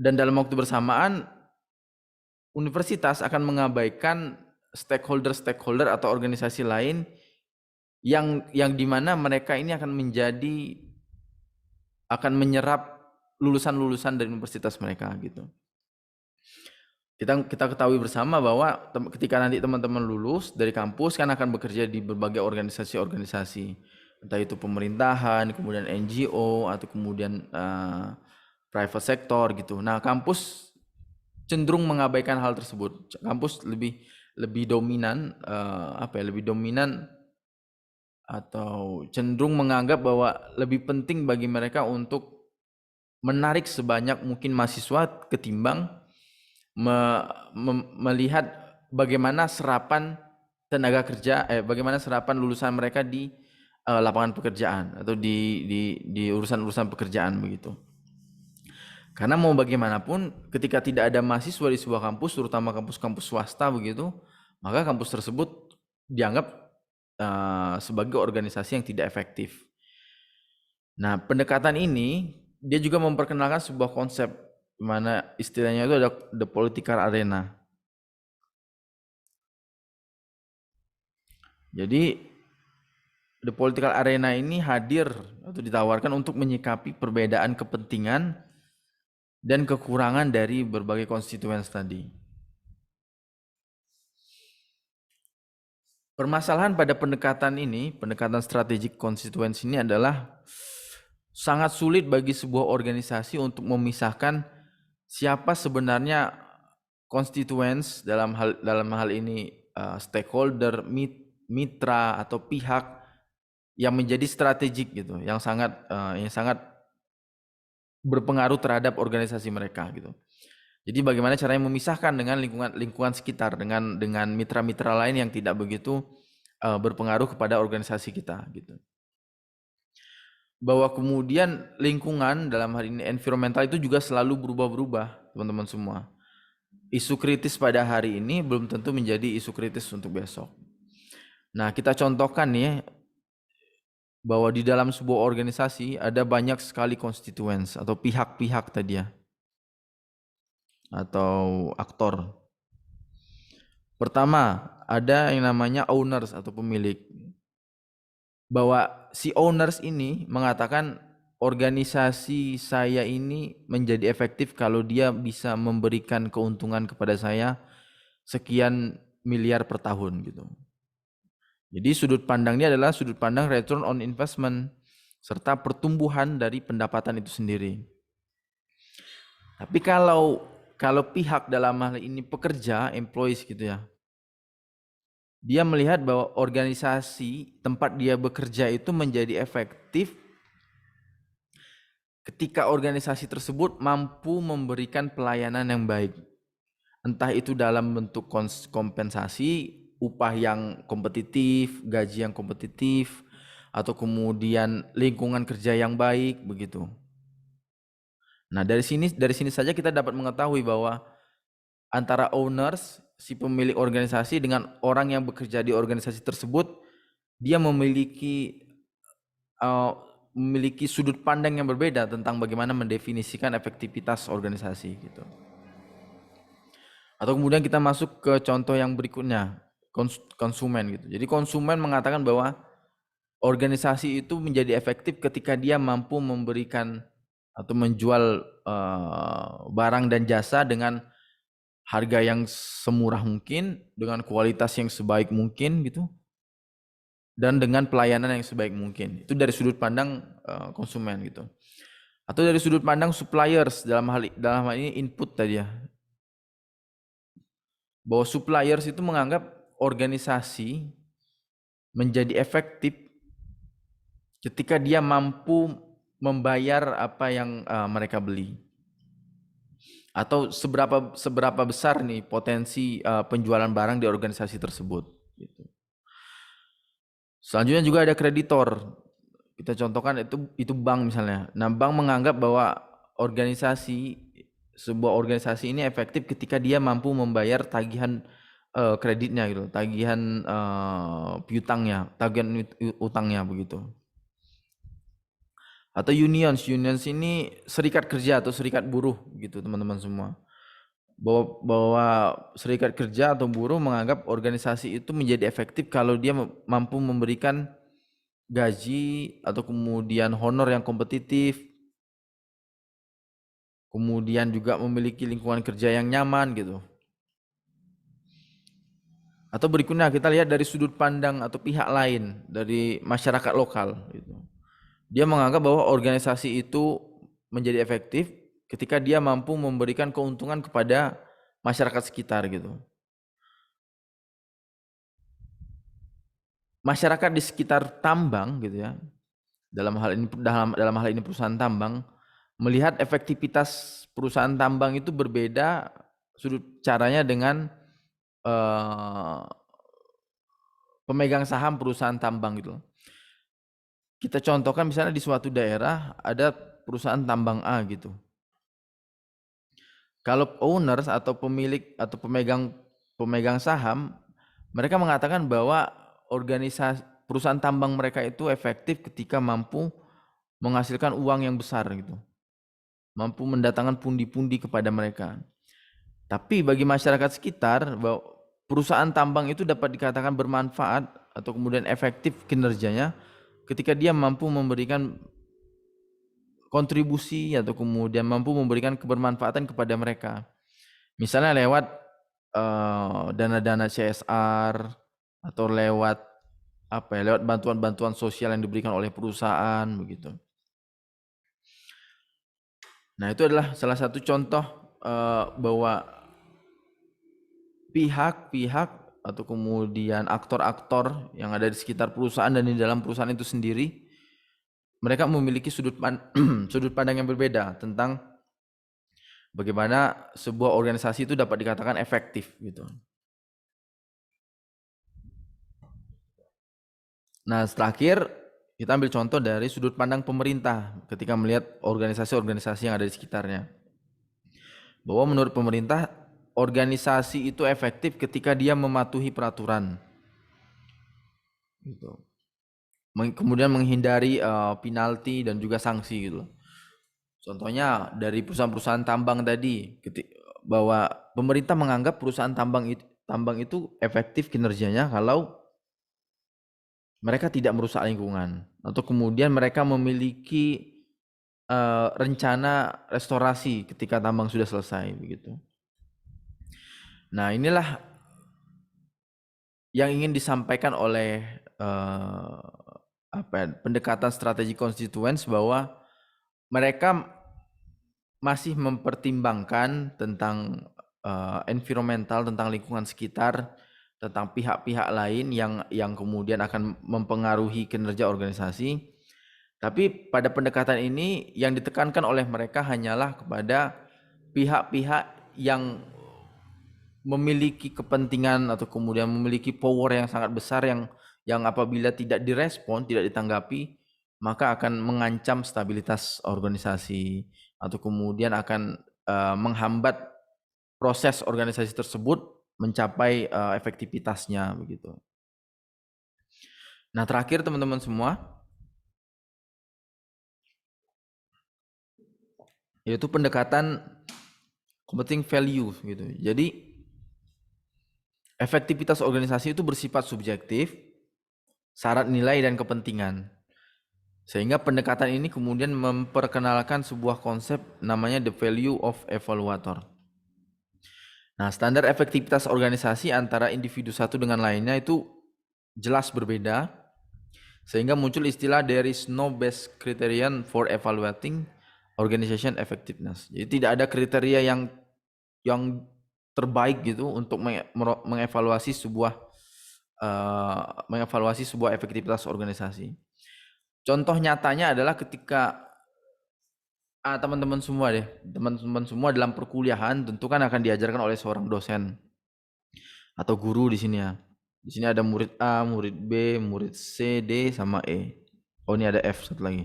Dan dalam waktu bersamaan universitas akan mengabaikan stakeholder atau organisasi lain yang dimana mereka ini akan menyerap lulusan-lulusan dari universitas mereka gitu. Kita ketahui bersama bahwa ketika nanti teman-teman lulus dari kampus kan akan bekerja di berbagai organisasi-organisasi, entah itu pemerintahan, kemudian NGO atau kemudian private sector gitu. Nah, kampus cenderung mengabaikan hal tersebut. Kampus lebih dominan atau cenderung menganggap bahwa lebih penting bagi mereka untuk menarik sebanyak mungkin mahasiswa ketimbang melihat bagaimana serapan tenaga kerja, bagaimana serapan lulusan mereka di lapangan pekerjaan atau di urusan-urusan pekerjaan begitu. Karena mau bagaimanapun ketika tidak ada mahasiswa di sebuah kampus, terutama kampus-kampus swasta begitu, maka kampus tersebut dianggap sebagai organisasi yang tidak efektif. Nah, pendekatan ini dia juga memperkenalkan sebuah konsep di mana istilahnya itu ada the political arena. Jadi the political arena ini hadir atau ditawarkan untuk menyikapi perbedaan kepentingan dan kekurangan dari berbagai konstituen tadi. Permasalahan pada pendekatan ini, pendekatan strategik konstituensi ini adalah sangat sulit bagi sebuah organisasi untuk memisahkan siapa sebenarnya constituents dalam hal ini stakeholder, mitra atau pihak yang menjadi strategik gitu, yang sangat berpengaruh terhadap organisasi mereka gitu. Jadi bagaimana caranya memisahkan dengan lingkungan sekitar, dengan mitra-mitra lain yang tidak begitu berpengaruh kepada organisasi kita gitu. Bahwa kemudian lingkungan dalam hal ini environmental itu juga selalu berubah-berubah, teman-teman semua. Isu kritis pada hari ini belum tentu menjadi isu kritis untuk besok. Nah, kita contohkan nih bahwa di dalam sebuah organisasi ada banyak sekali constituents atau pihak-pihak tadi ya, atau aktor. Pertama, ada yang namanya owners atau pemilik. Bahwa si owners ini mengatakan organisasi saya ini menjadi efektif kalau dia bisa memberikan keuntungan kepada saya sekian miliar per tahun gitu. Jadi sudut pandangnya adalah sudut pandang return on investment serta pertumbuhan dari pendapatan itu sendiri. Tapi kalau pihak dalam hal ini pekerja, employees gitu ya, dia melihat bahwa organisasi tempat dia bekerja itu menjadi efektif ketika organisasi tersebut mampu memberikan pelayanan yang baik. Entah itu dalam bentuk kompensasi, upah yang kompetitif, gaji yang kompetitif, atau kemudian lingkungan kerja yang baik begitu. Nah, dari sini saja kita dapat mengetahui bahwa antara owners, si pemilik organisasi dengan orang yang bekerja di organisasi tersebut, dia memiliki sudut pandang yang berbeda tentang bagaimana mendefinisikan efektivitas organisasi gitu. Atau kemudian kita masuk ke contoh yang berikutnya, konsumen gitu. Jadi konsumen mengatakan bahwa organisasi itu menjadi efektif ketika dia mampu memberikan atau menjual barang dan jasa dengan harga yang semurah mungkin, dengan kualitas yang sebaik mungkin gitu, dan dengan pelayanan yang sebaik mungkin. Itu dari sudut pandang konsumen gitu. Atau dari sudut pandang suppliers, dalam hal ini input tadi ya. Bahwa suppliers itu menganggap organisasi menjadi efektif ketika dia mampu membayar apa yang mereka beli. Atau seberapa besar nih potensi penjualan barang di organisasi tersebut gitu. Selanjutnya juga ada kreditor. Kita contohkan itu bank misalnya. Nah, bank menganggap bahwa sebuah organisasi ini efektif ketika dia mampu membayar tagihan kreditnya gitu, tagihan piutangnya, tagihan utangnya begitu. Atau unions ini serikat kerja atau serikat buruh gitu teman-teman semua. Bahwa serikat kerja atau buruh menganggap organisasi itu menjadi efektif kalau dia mampu memberikan gaji atau kemudian honor yang kompetitif, kemudian juga memiliki lingkungan kerja yang nyaman gitu. Atau berikutnya kita lihat dari sudut pandang atau pihak lain dari masyarakat lokal gitu. Dia menganggap bahwa organisasi itu menjadi efektif ketika dia mampu memberikan keuntungan kepada masyarakat sekitar gitu. Masyarakat di sekitar tambang gitu ya, dalam hal ini perusahaan tambang, melihat efektivitas perusahaan tambang itu berbeda sudut caranya dengan pemegang saham perusahaan tambang gitu. Kita contohkan misalnya di suatu daerah ada perusahaan tambang A gitu. Kalau owners atau pemilik atau pemegang saham, mereka mengatakan bahwa organisasi perusahaan tambang mereka itu efektif ketika mampu menghasilkan uang yang besar gitu. Mampu mendatangkan pundi-pundi kepada mereka. Tapi bagi masyarakat sekitar, bahwa perusahaan tambang itu dapat dikatakan bermanfaat atau kemudian efektif kinerjanya ketika dia mampu memberikan kontribusi atau kemudian mampu memberikan kebermanfaatan kepada mereka. Misalnya lewat dana-dana CSR atau lewat apa ya, lewat bantuan-bantuan sosial yang diberikan oleh perusahaan begitu. Nah, itu adalah salah satu contoh bahwa pihak-pihak atau kemudian aktor-aktor yang ada di sekitar perusahaan dan di dalam perusahaan itu sendiri, mereka memiliki sudut pandang yang berbeda tentang bagaimana sebuah organisasi itu dapat dikatakan efektif gitu. Nah, terakhir kita ambil contoh dari sudut pandang pemerintah ketika melihat organisasi-organisasi yang ada di sekitarnya. Bahwa menurut pemerintah, organisasi itu efektif ketika dia mematuhi peraturan. Gitu. Kemudian menghindari penalti dan juga sanksi gitu. Contohnya dari perusahaan-perusahaan tambang tadi, bahwa pemerintah menganggap perusahaan tambang itu efektif kinerjanya kalau mereka tidak merusak lingkungan atau kemudian mereka memiliki rencana restorasi ketika tambang sudah selesai begitu. Nah, inilah yang ingin disampaikan oleh pendekatan strategi constituents, bahwa mereka masih mempertimbangkan tentang environmental, tentang lingkungan sekitar, tentang pihak-pihak lain yang kemudian akan mempengaruhi kinerja organisasi. Tapi pada pendekatan ini yang ditekankan oleh mereka hanyalah kepada pihak-pihak yang memiliki kepentingan atau kemudian memiliki power yang sangat besar yang apabila tidak direspon, tidak ditanggapi, maka akan mengancam stabilitas organisasi atau kemudian akan menghambat proses organisasi tersebut mencapai efektivitasnya begitu. Nah, terakhir teman-teman semua, yaitu pendekatan competing value gitu. Jadi efektivitas organisasi itu bersifat subjektif, syarat nilai dan kepentingan. Sehingga pendekatan ini kemudian memperkenalkan sebuah konsep namanya the value of evaluator. Nah, standar efektivitas organisasi antara individu satu dengan lainnya itu jelas berbeda, sehingga muncul istilah there is no best criterion for evaluating organization effectiveness. Jadi tidak ada kriteria yang terbaik gitu untuk mengevaluasi sebuah efektivitas organisasi. Contoh nyatanya adalah ketika teman-teman semua dalam perkuliahan tentu kan akan diajarkan oleh seorang dosen atau guru di sini ya. Di sini ada murid A, murid B, murid C, D, sama E. Oh, ini ada F satu lagi.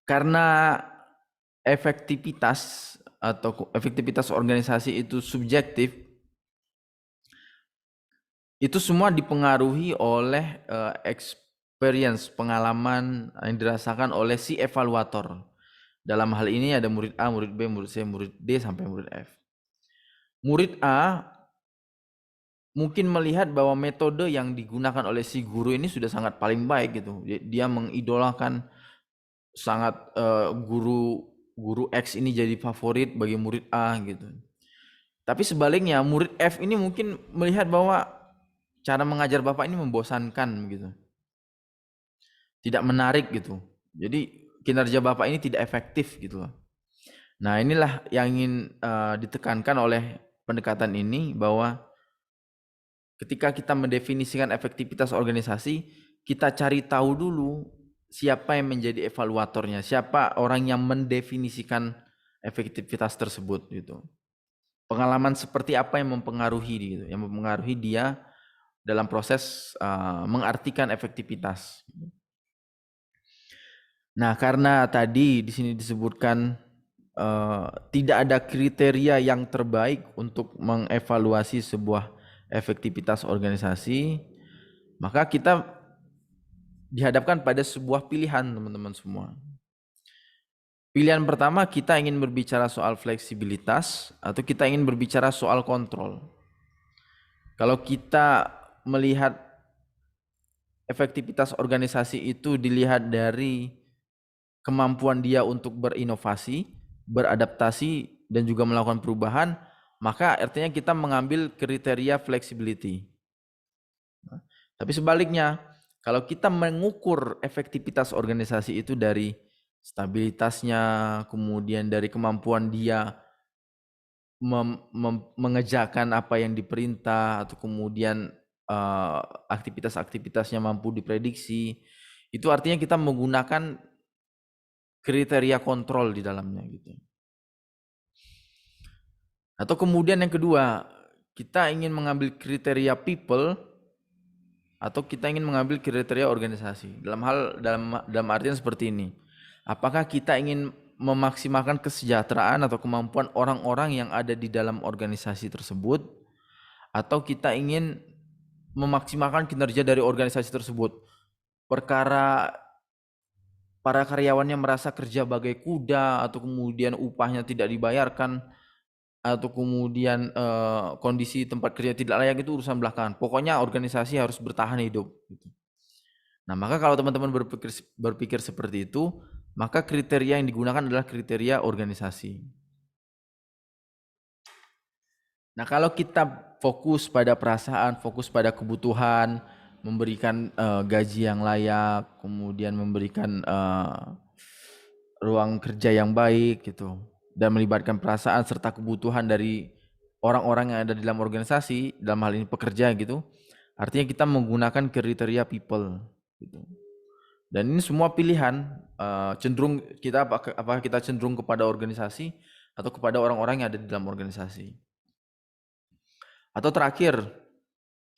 Karena efektivitas organisasi itu subjektif, itu semua dipengaruhi oleh experience, pengalaman yang dirasakan oleh si evaluator. Dalam hal ini ada murid A, murid B, murid C, murid D, sampai murid F. Murid A mungkin melihat bahwa metode yang digunakan oleh si guru ini sudah sangat paling baik gitu. Dia mengidolakan sangat guru X ini jadi favorit bagi murid A gitu. Tapi sebaliknya murid F ini mungkin melihat bahwa cara mengajar bapak ini membosankan gitu. Tidak menarik gitu. Jadi kinerja bapak ini tidak efektif gitu loh. Nah, inilah yang ingin ditekankan oleh pendekatan ini, bahwa ketika kita mendefinisikan efektivitas organisasi, kita cari tahu dulu siapa yang menjadi evaluatornya, siapa orang yang mendefinisikan efektivitas tersebut gitu. Pengalaman seperti apa yang mempengaruhi dia dalam proses mengartikan efektivitas. Nah, karena tadi di sini disebutkan tidak ada kriteria yang terbaik untuk mengevaluasi sebuah efektivitas organisasi, maka kita dihadapkan pada sebuah pilihan, teman-teman semua. Pilihan pertama, kita ingin berbicara soal fleksibilitas atau kita ingin berbicara soal kontrol. Kalau kita melihat efektivitas organisasi itu dilihat dari kemampuan dia untuk berinovasi, beradaptasi, dan juga melakukan perubahan, maka artinya kita mengambil kriteria flexibility. Tapi sebaliknya, kalau kita mengukur efektivitas organisasi itu dari stabilitasnya, kemudian dari kemampuan dia mengerjakan apa yang diperintah, atau kemudian aktivitas-aktivitasnya mampu diprediksi, itu artinya kita menggunakan kriteria kontrol di dalamnya gitu. Atau kemudian yang kedua, kita ingin mengambil kriteria people atau kita ingin mengambil kriteria organisasi. Dalam artian seperti ini. Apakah kita ingin memaksimalkan kesejahteraan atau kemampuan orang-orang yang ada di dalam organisasi tersebut, atau kita ingin memaksimalkan kinerja dari organisasi tersebut? Perkara para karyawannya merasa kerja bagai kuda, atau kemudian upahnya tidak dibayarkan, atau kemudian kondisi tempat kerja tidak layak, itu urusan belakangan. Pokoknya organisasi harus bertahan hidup. Nah, maka kalau teman-teman berpikir seperti itu, maka kriteria yang digunakan adalah kriteria organisasi. Nah, kalau kita fokus pada perasaan, fokus pada kebutuhan, memberikan gaji yang layak, kemudian memberikan ruang kerja yang baik gitu, dan melibatkan perasaan serta kebutuhan dari orang-orang yang ada di dalam organisasi, dalam hal ini pekerja gitu, artinya kita menggunakan kriteria people gitu. Dan ini semua pilihan, cenderung kita apakah kita cenderung kepada organisasi atau kepada orang-orang yang ada di dalam organisasi. Atau terakhir,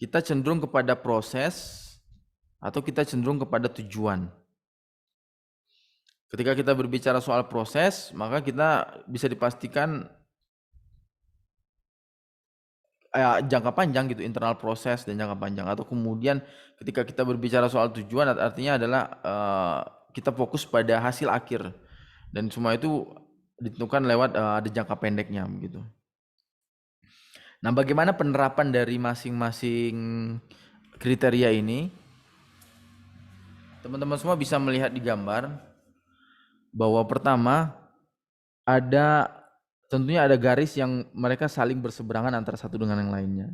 kita cenderung kepada proses atau kita cenderung kepada tujuan. Ketika kita berbicara soal proses, maka kita bisa dipastikan jangka panjang gitu, internal proses dan jangka panjang. Atau kemudian ketika kita berbicara soal tujuan, artinya adalah kita fokus pada hasil akhir, dan semua itu ditentukan lewat ada jangka pendeknya begitu. Nah, bagaimana penerapan dari masing-masing kriteria ini? Teman-teman semua bisa melihat di gambar bahwa pertama tentunya ada garis yang mereka saling berseberangan antara satu dengan yang lainnya.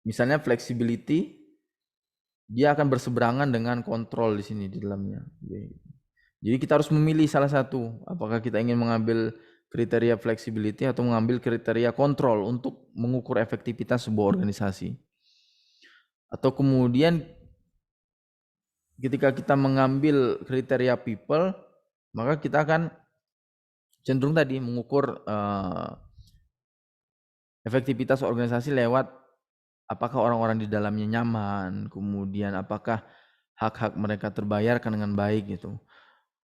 Misalnya flexibility, dia akan berseberangan dengan kontrol di sini di dalamnya. Jadi kita harus memilih salah satu. Apakah kita ingin mengambil kriteria flexibility atau mengambil kriteria kontrol untuk mengukur efektivitas sebuah organisasi. Atau kemudian ketika kita mengambil kriteria people, maka kita akan cenderung tadi mengukur efektivitas organisasi lewat apakah orang-orang di dalamnya nyaman, kemudian apakah hak-hak mereka terbayarkan dengan baik gitu.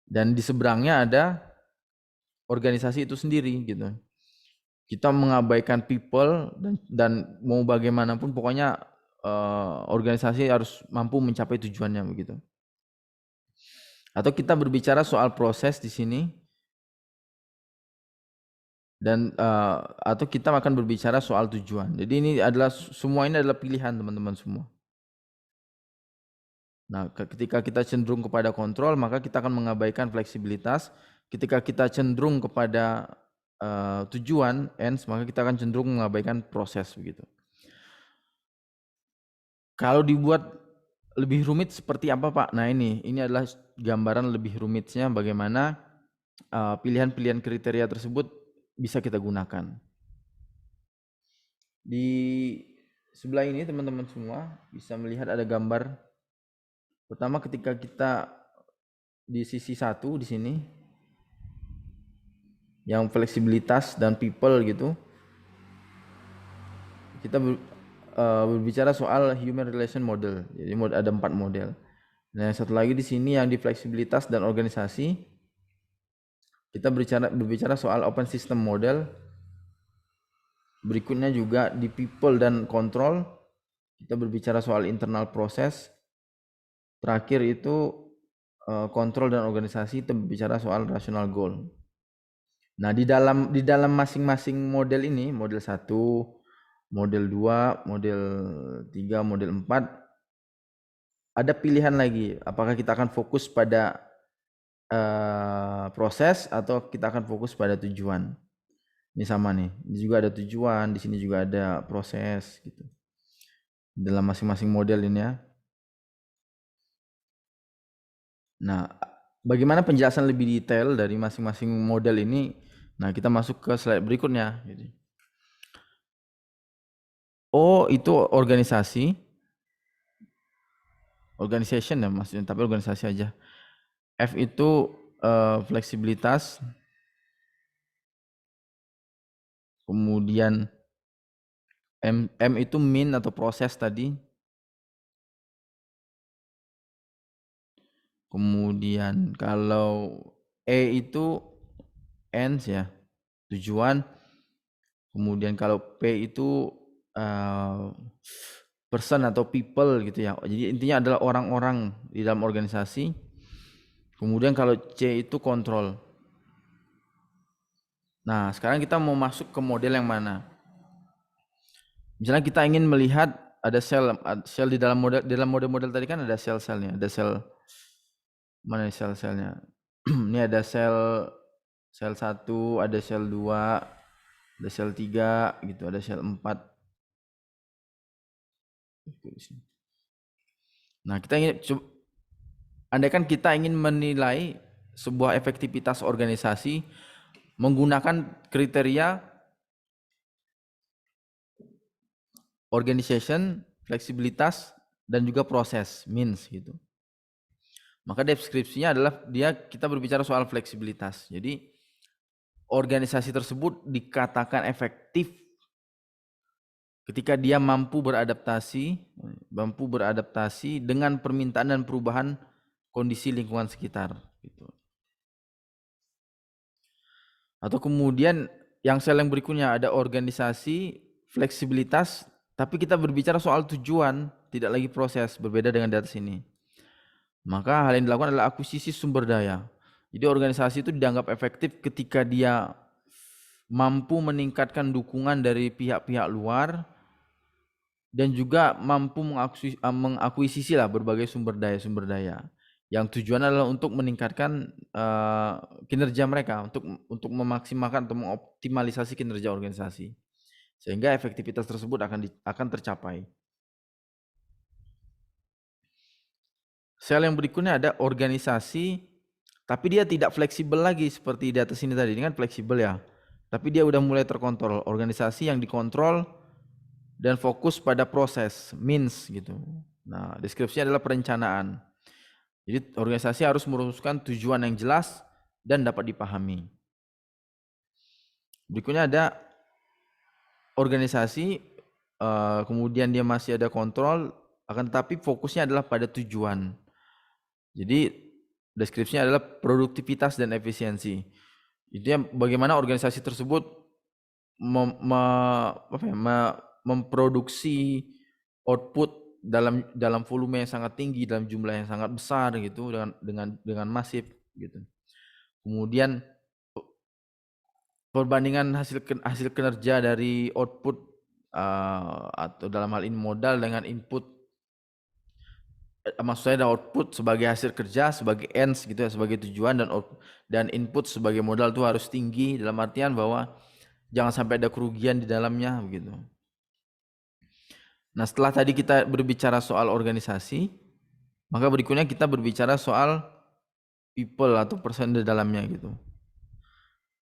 Dan di seberangnya ada organisasi itu sendiri gitu. Kita mengabaikan people dan mau bagaimanapun pokoknya organisasi harus mampu mencapai tujuannya begitu. Atau kita berbicara soal proses di sini, dan atau kita akan berbicara soal tujuan. Jadi ini adalah semua ini adalah pilihan teman-teman semua. Nah, ketika kita cenderung kepada kontrol, maka kita akan mengabaikan fleksibilitas. Ketika kita cenderung kepada tujuan ends, maka kita akan cenderung mengabaikan proses begitu. Kalau dibuat lebih rumit seperti apa, Pak? Nah, ini adalah gambaran lebih rumitnya bagaimana pilihan-pilihan kriteria tersebut bisa kita gunakan. Di sebelah ini teman-teman semua bisa melihat ada gambar. Pertama, ketika kita di sisi satu di sini yang fleksibilitas dan people gitu, kita berbicara soal human relation model. Jadi ada 4 model. Nah, yang satu lagi di sini yang di fleksibilitas dan organisasi, Kita berbicara soal open system model. Berikutnya juga di people dan control, kita berbicara soal internal proses. Terakhir itu kontrol dan organisasi, kita berbicara soal rational goal. Nah, di dalam masing-masing model ini, model 1, model 2, model 3, model 4, ada pilihan lagi. Apakah kita akan fokus pada proses atau kita akan fokus pada tujuan. Ini sama nih. Ini juga ada tujuan, di sini juga ada proses gitu. Dalam masing-masing model ini ya. Nah, bagaimana penjelasan lebih detail dari masing-masing model ini? Nah, kita masuk ke slide berikutnya. O itu organisasi, organization ya maksudnya, tapi organisasi aja. F itu fleksibilitas. Kemudian M itu mean atau proses tadi. Kemudian kalau E itu ends ya, tujuan. Kemudian kalau P itu person atau people gitu ya. Jadi intinya adalah orang-orang di dalam organisasi. Kemudian kalau C itu kontrol. Nah, sekarang kita mau masuk ke model yang mana? Misalnya kita ingin melihat ada sel di dalam model tadi kan ada sel-selnya, ada sel mana sel-selnya? Ini ada sel 1, ada sel 2, ada sel 3 gitu, ada sel 4. Nah, andaikan kita ingin menilai sebuah efektivitas organisasi menggunakan kriteria organization, fleksibilitas, dan juga proses, means gitu. Maka deskripsinya adalah kita berbicara soal fleksibilitas. Jadi organisasi tersebut dikatakan efektif ketika dia mampu beradaptasi dengan permintaan dan perubahan kondisi lingkungan sekitar. Gitu. Atau kemudian yang sel yang berikutnya ada organisasi, fleksibilitas, tapi kita berbicara soal tujuan, tidak lagi proses, berbeda dengan di atas ini. Maka hal yang dilakukan adalah akuisisi sumber daya. Jadi organisasi itu dianggap efektif ketika dia mampu meningkatkan dukungan dari pihak-pihak luar dan juga mampu mengakuisisi lah berbagai sumber daya yang tujuan adalah untuk meningkatkan kinerja mereka, untuk memaksimalkan atau mengoptimalisasi kinerja organisasi sehingga efektivitas tersebut akan tercapai. Sel yang berikutnya ada organisasi, tapi dia tidak fleksibel lagi seperti di atas ini tadi. Ini kan fleksibel ya, tapi dia udah mulai terkontrol. Organisasi yang dikontrol dan fokus pada proses, means gitu. Nah, deskripsinya adalah perencanaan. Jadi organisasi harus merumuskan tujuan yang jelas dan dapat dipahami. Berikutnya ada organisasi, kemudian dia masih ada kontrol, akan tetapi fokusnya adalah pada tujuan. Jadi deskripsinya adalah produktivitas dan efisiensi. Itu bagaimana organisasi tersebut memproduksi output dalam volume yang sangat tinggi, dalam jumlah yang sangat besar gitu, dengan masif gitu. Kemudian perbandingan hasil kinerja dari output atau dalam hal ini modal dengan input, maksudnya ada output sebagai hasil kerja, sebagai ends gitu ya, sebagai tujuan, dan input sebagai modal itu harus tinggi, dalam artian bahwa jangan sampai ada kerugian di dalamnya begitu. Nah, setelah tadi kita berbicara soal organisasi, maka berikutnya kita berbicara soal people atau person di dalamnya gitu.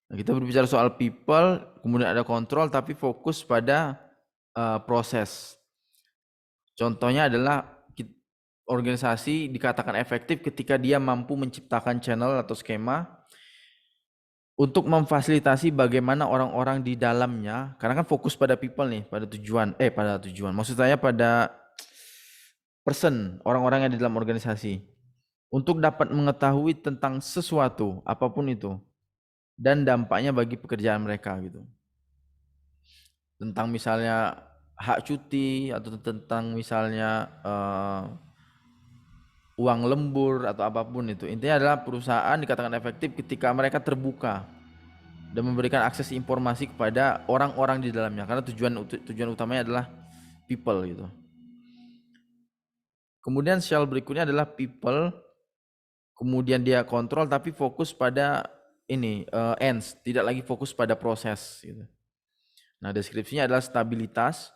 Nah, kita berbicara soal people, kemudian ada kontrol, tapi fokus pada proses. Contohnya adalah organisasi dikatakan efektif ketika dia mampu menciptakan channel atau skema untuk memfasilitasi bagaimana orang-orang di dalamnya, karena kan fokus pada people nih, pada tujuan. Maksud saya pada person, orang-orang yang di dalam organisasi, untuk dapat mengetahui tentang sesuatu, apapun itu. dan dampaknya bagi pekerjaan mereka gitu. Tentang misalnya hak cuti atau tentang misalnya uang lembur atau apapun itu. Intinya adalah perusahaan dikatakan efektif ketika mereka terbuka dan memberikan akses informasi kepada orang-orang di dalamnya, karena tujuan utamanya adalah people gitu. Kemudian shell berikutnya adalah people, kemudian dia kontrol tapi fokus pada ini ends, tidak lagi fokus pada proses gitu. Nah, deskripsinya adalah stabilitas.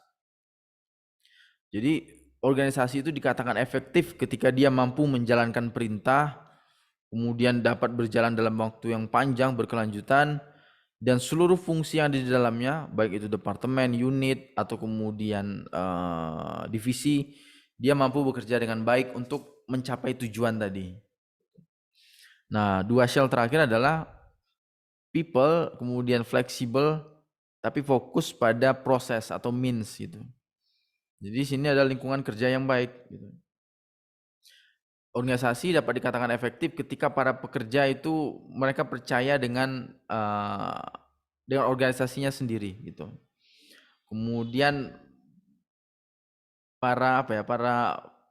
Jadi organisasi itu dikatakan efektif ketika dia mampu menjalankan perintah, kemudian dapat berjalan dalam waktu yang panjang berkelanjutan, dan seluruh fungsi yang ada di dalamnya, baik itu departemen, unit, atau kemudian divisi, dia mampu bekerja dengan baik untuk mencapai tujuan tadi. Nah, dua shell terakhir adalah people, kemudian fleksibel, tapi fokus pada proses atau means gitu. Jadi sini ada lingkungan kerja yang baik gitu. Organisasi dapat dikatakan efektif ketika para pekerja itu mereka percaya dengan organisasinya sendiri gitu. Kemudian para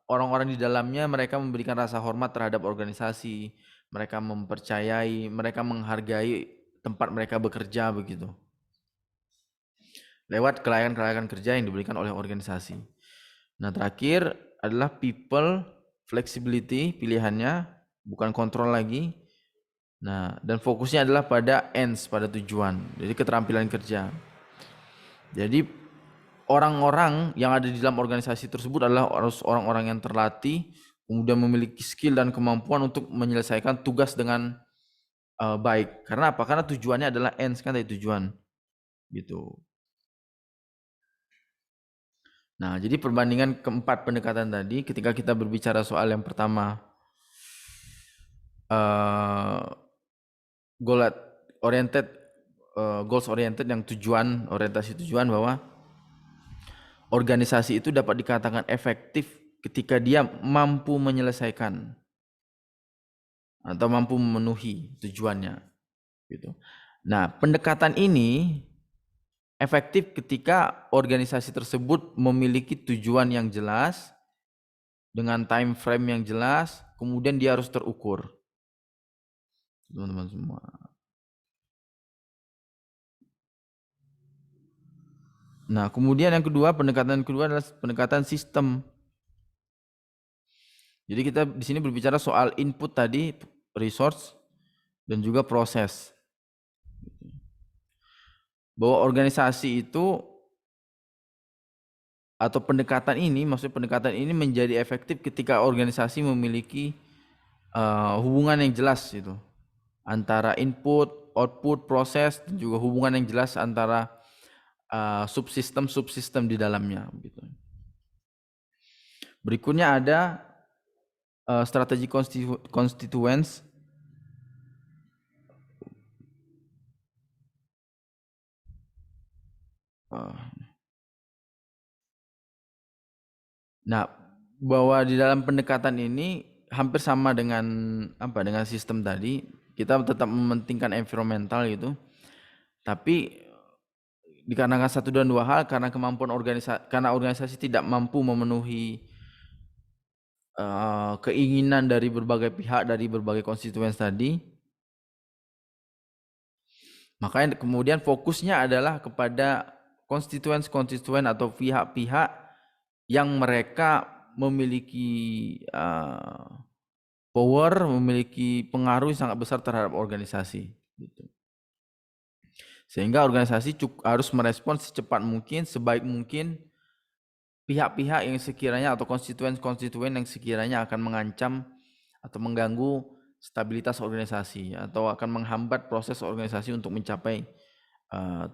orang-orang di dalamnya mereka memberikan rasa hormat terhadap organisasi, mereka mempercayai, mereka menghargai tempat mereka bekerja begitu. Lewat kelayakan-kelayakan kerja yang diberikan oleh organisasi. Nah, terakhir adalah people flexibility, pilihannya bukan kontrol lagi. Nah, dan fokusnya adalah pada ends, pada tujuan. Jadi keterampilan kerja. Jadi orang-orang yang ada di dalam organisasi tersebut adalah harus orang-orang yang terlatih, kemudian memiliki skill dan kemampuan untuk menyelesaikan tugas dengan baik. Karena apa? Karena tujuannya adalah ends, kan dari tujuan. Gitu. Nah, jadi perbandingan keempat pendekatan tadi, ketika kita berbicara soal yang pertama, goal oriented yang orientasi tujuan, bahwa organisasi itu dapat dikatakan efektif ketika dia mampu menyelesaikan atau mampu memenuhi tujuannya gitu. Nah, pendekatan ini efektif ketika organisasi tersebut memiliki tujuan yang jelas dengan time frame yang jelas, kemudian dia harus terukur. Teman-teman semua. Nah, kemudian yang kedua, pendekatan kedua adalah pendekatan sistem. Jadi kita di sini berbicara soal input tadi, resource, dan juga proses. Bahwa organisasi itu atau pendekatan ini menjadi efektif ketika organisasi memiliki hubungan yang jelas itu antara input, output, proses, dan juga hubungan yang jelas antara subsistem di dalamnya. Gitu. Berikutnya ada strategi constituents. Nah, bahwa di dalam pendekatan ini hampir sama dengan sistem tadi, kita tetap mementingkan environmental gitu. Tapi dikarenakan satu dan dua hal, karena organisasi tidak mampu memenuhi keinginan dari berbagai pihak, dari berbagai konstituen tadi, makanya kemudian fokusnya adalah kepada konstituen atau pihak-pihak yang mereka memiliki power, memiliki pengaruh yang sangat besar terhadap organisasi. Gitu. Sehingga organisasi harus merespon secepat mungkin, sebaik mungkin pihak-pihak yang sekiranya atau konstituen yang sekiranya akan mengancam atau mengganggu stabilitas organisasi atau akan menghambat proses organisasi untuk mencapai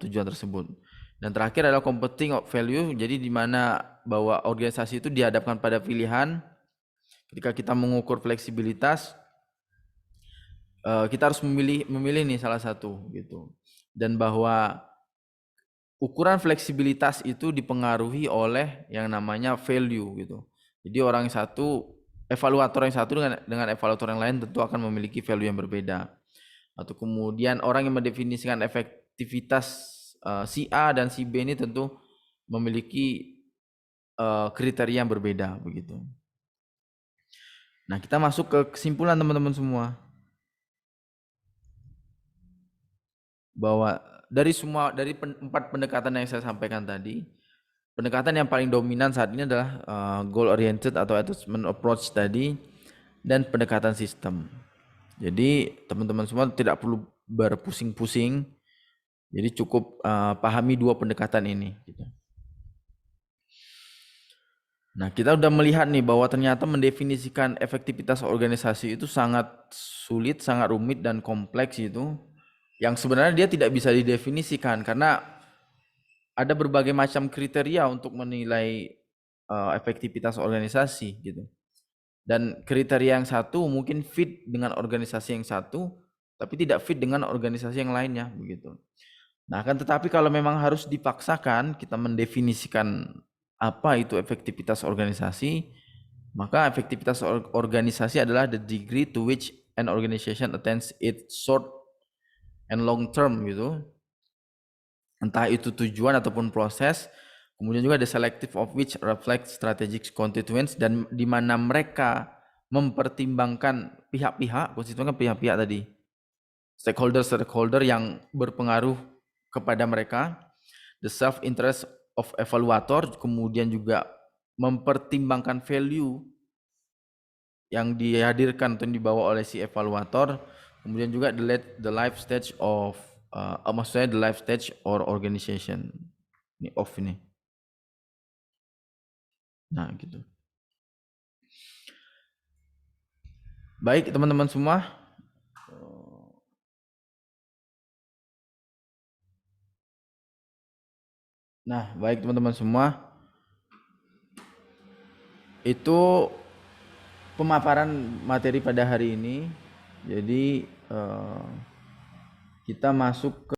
tujuan tersebut. Dan terakhir adalah competing value, jadi di mana bahwa organisasi itu dihadapkan pada pilihan. Ketika kita mengukur fleksibilitas, kita harus memilih nih salah satu gitu. Dan bahwa ukuran fleksibilitas itu dipengaruhi oleh yang namanya value gitu. Jadi evaluator yang satu dengan evaluator yang lain tentu akan memiliki value yang berbeda. atau kemudian orang yang mendefinisikan efektivitas si A dan si B ini tentu memiliki kriteria yang berbeda begitu. Nah, kita masuk ke kesimpulan teman-teman semua, bahwa dari 4 pendekatan yang saya sampaikan tadi, pendekatan yang paling dominan saat ini adalah goal oriented atau attachment approach tadi, dan pendekatan sistem. Jadi teman-teman semua tidak perlu berpusing-pusing, jadi cukup pahami 2 pendekatan ini gitu. Nah, kita udah melihat nih bahwa ternyata mendefinisikan efektivitas organisasi itu sangat sulit, sangat rumit dan kompleks itu, yang sebenarnya dia tidak bisa didefinisikan karena ada berbagai macam kriteria untuk menilai efektivitas organisasi gitu. Dan kriteria yang satu mungkin fit dengan organisasi yang satu, tapi tidak fit dengan organisasi yang lainnya begitu. Nah, kan tetapi kalau memang harus dipaksakan kita mendefinisikan apa itu efektivitas organisasi, maka efektivitas organisasi adalah the degree to which an organization attains its short and long term gitu. Entah itu tujuan ataupun proses. Kemudian juga the selective of which reflect strategic constituents, dan di mana mereka mempertimbangkan pihak-pihak, konstituen kan pihak-pihak tadi, stakeholder yang berpengaruh kepada mereka, the self interest of evaluator, kemudian juga mempertimbangkan value yang dihadirkan atau dibawa oleh si evaluator, kemudian juga the life stage of maksudnya the life stage or organization ini off ini. Nah, gitu. Baik teman-teman semua, nah baik teman-teman semua, itu pemaparan materi pada hari ini. Jadi kita masuk ke